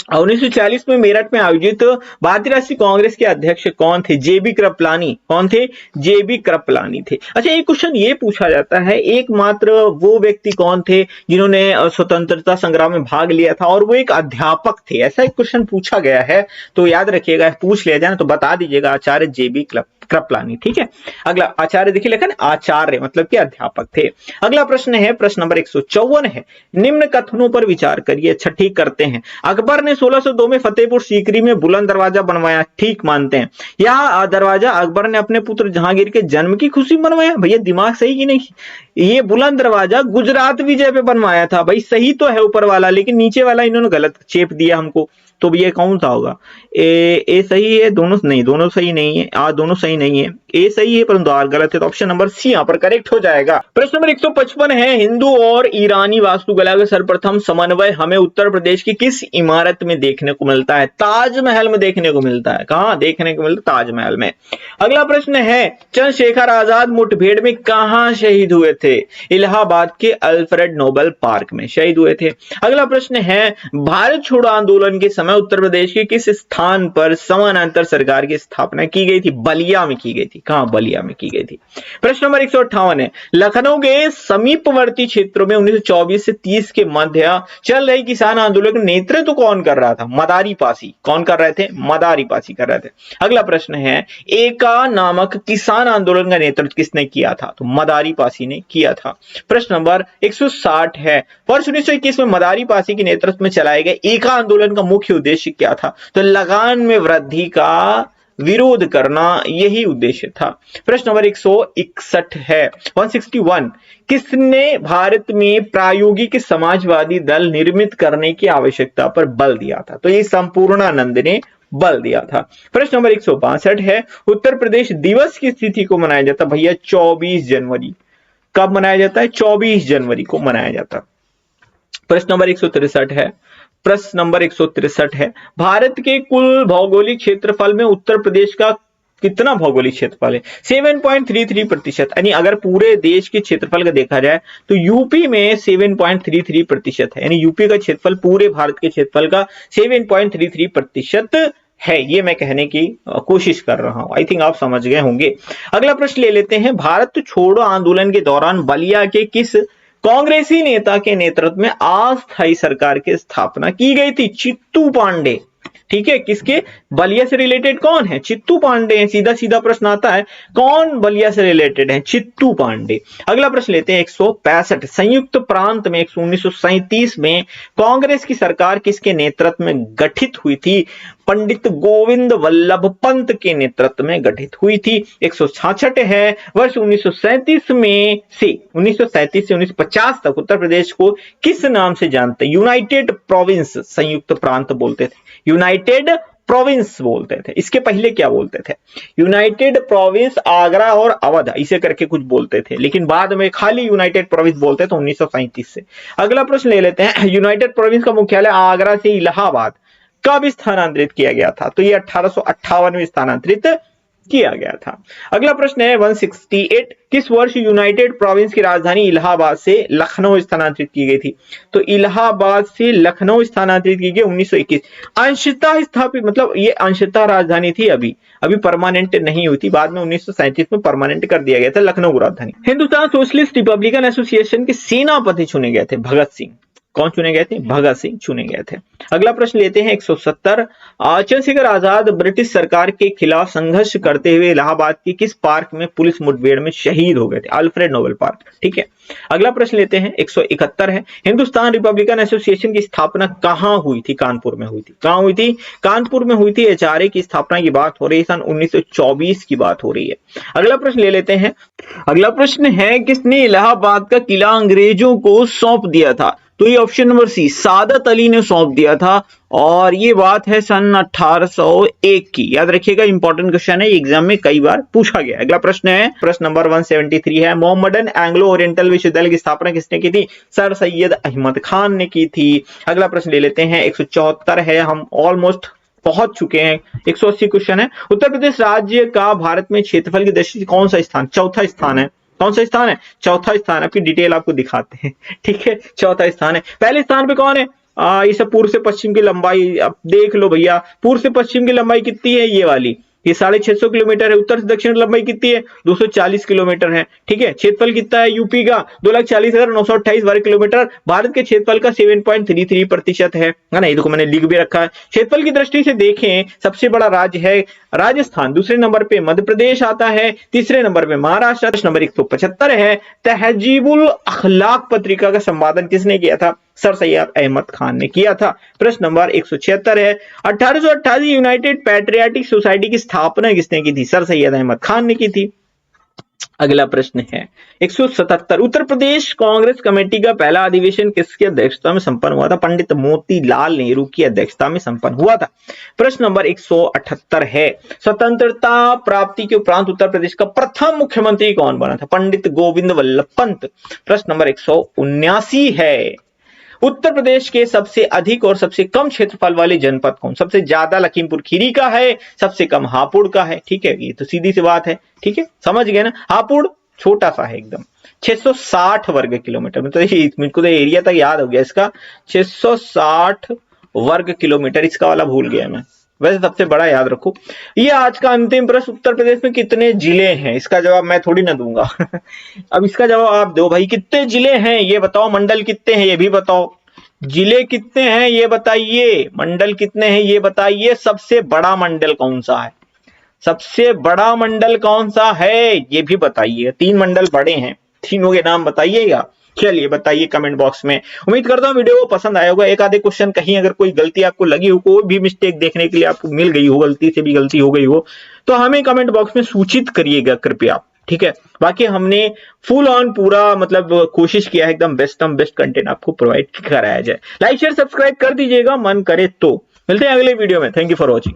S1: 1940 में मेरठ में आयोजित भारतीय राष्ट्रीय कांग्रेस के अध्यक्ष कौन थे? जेबी कृपलानी। कौन थे? जेबी कृपलानी थे। अच्छा, एक क्वेश्चन ये पूछा जाता है, एकमात्र वो व्यक्ति कौन थे जिन्होंने स्वतंत्रता संग्राम में भाग लिया था और वो एक अध्यापक थे? ऐसा एक क्वेश्चन पूछा गया है, तो याद रखिएगा, पूछ लिया जाए तो बता दीजिएगा, आचार्य जेबी कृपलानी। ठीक है, अगला आचार्य देखिए लिखा ना, आचार्य मतलब कि अध्यापक थे। अगला प्रश्न है, प्रश्न नंबर 154 है, निम्न कथनों पर विचार करिए। अच्छा ठीक करते हैं। अकबर ने 1602 में फतेहपुर सीकरी में बुलंद दरवाजा बनवाया, ठीक मानते हैं। यह दरवाजा अकबर ने अपने पुत्र जहांगीर के जन्म की खुशी में बनवाया? भैया दिमाग सही कि नहीं? ये बुलंद दरवाजा गुजरात विजय पे बनवाया था। भाई सही तो है ऊपर वाला, लेकिन नीचे वाला इन्होंने गलत चेप दिया हमको, तो भैया कौन सा होगा? ए सही है, दोनों नहीं, दोनों सही नहीं है, दोनों सही नहीं है, ए सही है परंतु आर गलत है, तो ऑप्शन नंबर सी यहां पर करेक्ट हो जाएगा। प्रश्न नंबर 155 है, हिंदू और ईरानी वास्तुकला का सर्वप्रथम समन्वय हमें उत्तर प्रदेश की किस इमारत में देखने को मिलता है? ताजमहल में देखने को मिलता है। कहां देखने को मिलता है? ताजमहल में। अगला प्रश्न है, चंद्रशेखर आजाद मुठभेड़ में कहां शहीद हुए थे? इलाहाबाद के अल्फ्रेड नोबल पार्क में शहीद हुए थे। अगला प्रश्न है, भारत छोड़ो आंदोलन के समय उत्तर प्रदेश के किस स्थान पर समानांतर सरकार की स्थापना की गई थी? बलिया में की गई थी। कहां? बलिया में की गई थी। प्रश्न नंबर 158 है, लखनऊ के समीपवर्ती क्षेत्रों में 1924 से 30 के मध्य चल रही किसान आंदोलन का नेतृत्व कौन कर रहा था? मदारी पासी। कौन कर रहे थे? मदारी पासी कर रहे थे। अगला प्रश्न है, एका नामक किसान आंदोलन का नेतृत्व किसने किया था? तो मदारी पासी ने किया था। प्रश्न नंबर 160 है, वर्ष 1921 में मदारी पासी के नेतृत्व में चलाए गए एका आंदोलन का मुख्य उद्देश्य क्या था? तो लगान में वृद्धि का विरोध करना, यही उद्देश्य था। प्रश्न नंबर 161 है, 161, किसने भारत में प्रायोगिक समाजवादी दल निर्मित करने की आवश्यकता पर बल दिया था? तो ये संपूर्णानंद ने बल दिया था। प्रश्न नंबर 162 है, उत्तर प्रदेश दिवस की तिथि को मनाया जाता? भैया 24 जनवरी। कब मनाया जाता है? 24 जनवरी को मनाया जाता। प्रश्न नंबर 163 है, प्रश्न नंबर 163 है, भारत के कुल भौगोलिक क्षेत्रफल में उत्तर प्रदेश का कितना भौगोलिक क्षेत्रफल है? 7.33%। यानी अगर पूरे देश के क्षेत्रफल का देखा जाए तो यूपी में 7.33% है, यानी यूपी का क्षेत्रफल पूरे भारत के क्षेत्रफल का 7.33% है। ये मैं कहने की कोशिश कर रहा हूं, आई थिंक आप समझ गए होंगे। अगला प्रश्न ले लेते हैं, भारत छोड़ो आंदोलन के दौरान बलिया के किस कांग्रेसी नेता के नेतृत्व में अस्थायी सरकार की स्थापना की गई थी? चित्तू पांडे। ठीक है, किसके? बलिया से रिलेटेड कौन है? चित्तू पांडे हैं। सीधा सीधा प्रश्न आता है, कौन बलिया से रिलेटेड है? चित्तू पांडे। अगला प्रश्न लेते हैं 165, संयुक्त प्रांत में 1937 में कांग्रेस की सरकार किसके नेतृत्व में गठित हुई थी? पंडित गोविंद वल्लभ पंत के नेतृत्व में गठित हुई थी। 166 है, वर्ष 1937 में से 1937 से 1950 तक उत्तर प्रदेश को किस नाम से जानते? यूनाइटेड प्रोविंस, संयुक्त प्रांत बोलते थे, यूनाइटेड प्रोविंस बोलते थे। इसके पहले क्या बोलते थे? यूनाइटेड प्रोविंस आगरा और अवध, इसे करके कुछ बोलते थे, लेकिन बाद में खाली यूनाइटेड प्रोविंस बोलते थे 1937 से। अगला प्रश्न ले लेते हैं, यूनाइटेड प्रोविंस का मुख्यालय आगरा से इलाहाबाद कब स्थानांतरित किया गया था? तो ये 1858 में स्थानांतरित किया गया था। अगला प्रश्न है 168, किस वर्ष यूनाइटेड प्रोविंस की राजधानी इलाहाबाद से लखनऊ स्थानांतरित की गई थी? तो इलाहाबाद से लखनऊ स्थानांतरित की गई 1921। अंशतः स्थापित, मतलब ये अंशतः राजधानी थी, अभी परमानेंट नहीं हुई थी, बाद में 1937 में परमानेंट कर दिया गया था लखनऊ को राजधानी। हिंदुस्तान सोशलिस्ट रिपब्लिकन एसोसिएशन के सेनापति चुने गए थे भगत सिंह। कौन चुने गए थे? भगत सिंह चुने गए थे। अगला प्रश्न लेते हैं 170। चंद्रशेखर आजाद ब्रिटिश सरकार के खिलाफ संघर्ष करते हुए इलाहाबाद के किस पार्क में पुलिस मुठभेड़ में शहीद हो गए थे? Alfred Nobel park. ठीक है, अगला प्रश्न लेते हैं 171 है। हिंदुस्तान रिपब्लिकन एसोसिएशन की स्थापना कहां हुई थी? कानपुर में हुई थी। कहां हुई थी? कानपुर में हुई थी। एचआरए की स्थापना की बात हो रही है, सन 1924 की बात हो रही है। अगला प्रश्न ले लेते हैं। अगला प्रश्न है, किसने इलाहाबाद का किला अंग्रेजों को सौंप दिया था? तो ये option number C, Saadat Ali ने सौंप दिया था, और ये बात है सन 1801 की। याद रखिएगा, इंपॉर्टेंट क्वेश्चन है, एग्जाम में कई बार पूछा गया। अगला प्रश्न है, प्रश्न नंबर 173 है। मोहम्मदन एंग्लो ओरिएंटल विश्वविद्यालय की स्थापना किसने की थी? सर सैयद अहमद खान ने की थी। अगला प्रश्न ले लेते हैं 174 है। हम ऑलमोस्ट पहुंच चुके हैं। 180 क्वेश्चन है। उत्तर प्रदेश राज्य का भारत में क्षेत्रफल की दृष्टि से कौन सा स्थान? चौथा स्थान है। कौन सा स्थान है? चौथा स्थान। आपकी डिटेल आपको दिखाते हैं। ठीक है, चौथा स्थान है। पहले स्थान पे कौन है? ये सब पूर्व से पश्चिम की लंबाई अब देख लो भैया। पूर्व से पश्चिम की लंबाई कितनी है? ये वाली, ये 650 किलोमीटर है। उत्तर से दक्षिण की लंबाई कितनी है? 240 किलोमीटर है। ठीक है, क्षेत्रफल कितना है यूपी का? 2,40,928 वर्ग किलोमीटर। भारत के क्षेत्रफल का 7.33% है ना। ये देखो मैंने लिख भी रखा है। क्षेत्रफल की दृष्टि से देखें, सबसे बड़ा राज्य है राजस्थान, दूसरे नंबर पे मध्य प्रदेश आता है, तीसरे नंबर पे महाराष्ट्र। प्रश्न नंबर 175 है। तहजीबुल अखलाक पत्रिका का संपादन किसने किया था? सर सैयद अहमद खान ने किया था। प्रश्न नंबर 176 है। 1888 यूनाइटेड पैट्रियाटिक सोसाइटी की स्थापना किसने की थी? सर सैयद अहमद खान ने की थी। अगला प्रश्न है 177। उत्तर प्रदेश कांग्रेस कमेटी का पहला अधिवेशन किसकी अध्यक्षता में संपन्न हुआ था? पंडित मोतीलाल नेहरू की अध्यक्षता में संपन्न हुआ था। प्रश्न नंबर 178 है। स्वतंत्रता प्राप्ति के उपरांत उत्तर प्रदेश का प्रथम मुख्यमंत्री कौन बना था? पंडित गोविंद वल्लभ पंत। प्रश्न नंबर 179 है। उत्तर प्रदेश के सबसे अधिक और सबसे कम क्षेत्रफल वाले जनपद कौन? सबसे ज्यादा लखीमपुर खीरी का है, सबसे कम हापुड़ का है। ठीक है, ये तो सीधी सी बात है। ठीक है, समझ गए ना। हापुड़ छोटा सा है एकदम, 660 वर्ग किलोमीटर। मतलब मुझको तो एरिया तक याद हो गया इसका, 660 वर्ग किलोमीटर। इसका वाला भूल गया मैं, वैसे सबसे बड़ा याद रखो। ये आज का अंतिम प्रश्न, उत्तर प्रदेश में कितने जिले हैं? इसका जवाब मैं थोड़ी ना दूंगा। अब इसका जवाब आप दो भाई। कितने जिले हैं ये बताओ, मंडल कितने हैं ये भी बताओ, जिले कितने हैं ये बताइए, मंडल कितने हैं ये बताइए, सबसे बड़ा मंडल कौन सा है? सबसे बड़ा मंडल कौन सा है ये भी बताइए। 3 मंडल बड़े हैं, तीनों के नाम बताइएगा। चलिए बताइए कमेंट बॉक्स में। उम्मीद करता हूँ वीडियो को पसंद आया होगा। एक आधे क्वेश्चन कहीं अगर कोई गलती आपको लगी हो, कोई भी मिस्टेक देखने के लिए आपको मिल गई हो, गलती से भी गलती हो गई हो, तो हमें कमेंट बॉक्स में सूचित करिएगा कृपया। ठीक है, बाकी हमने फुल ऑन पूरा मतलब कोशिश किया है एकदम बेस्ट कंटेंट आपको प्रोवाइड कराया जाए। लाइक शेयर सब्सक्राइब कर दीजिएगा मन करे तो। मिलते हैं अगले वीडियो में। Thank you for watching.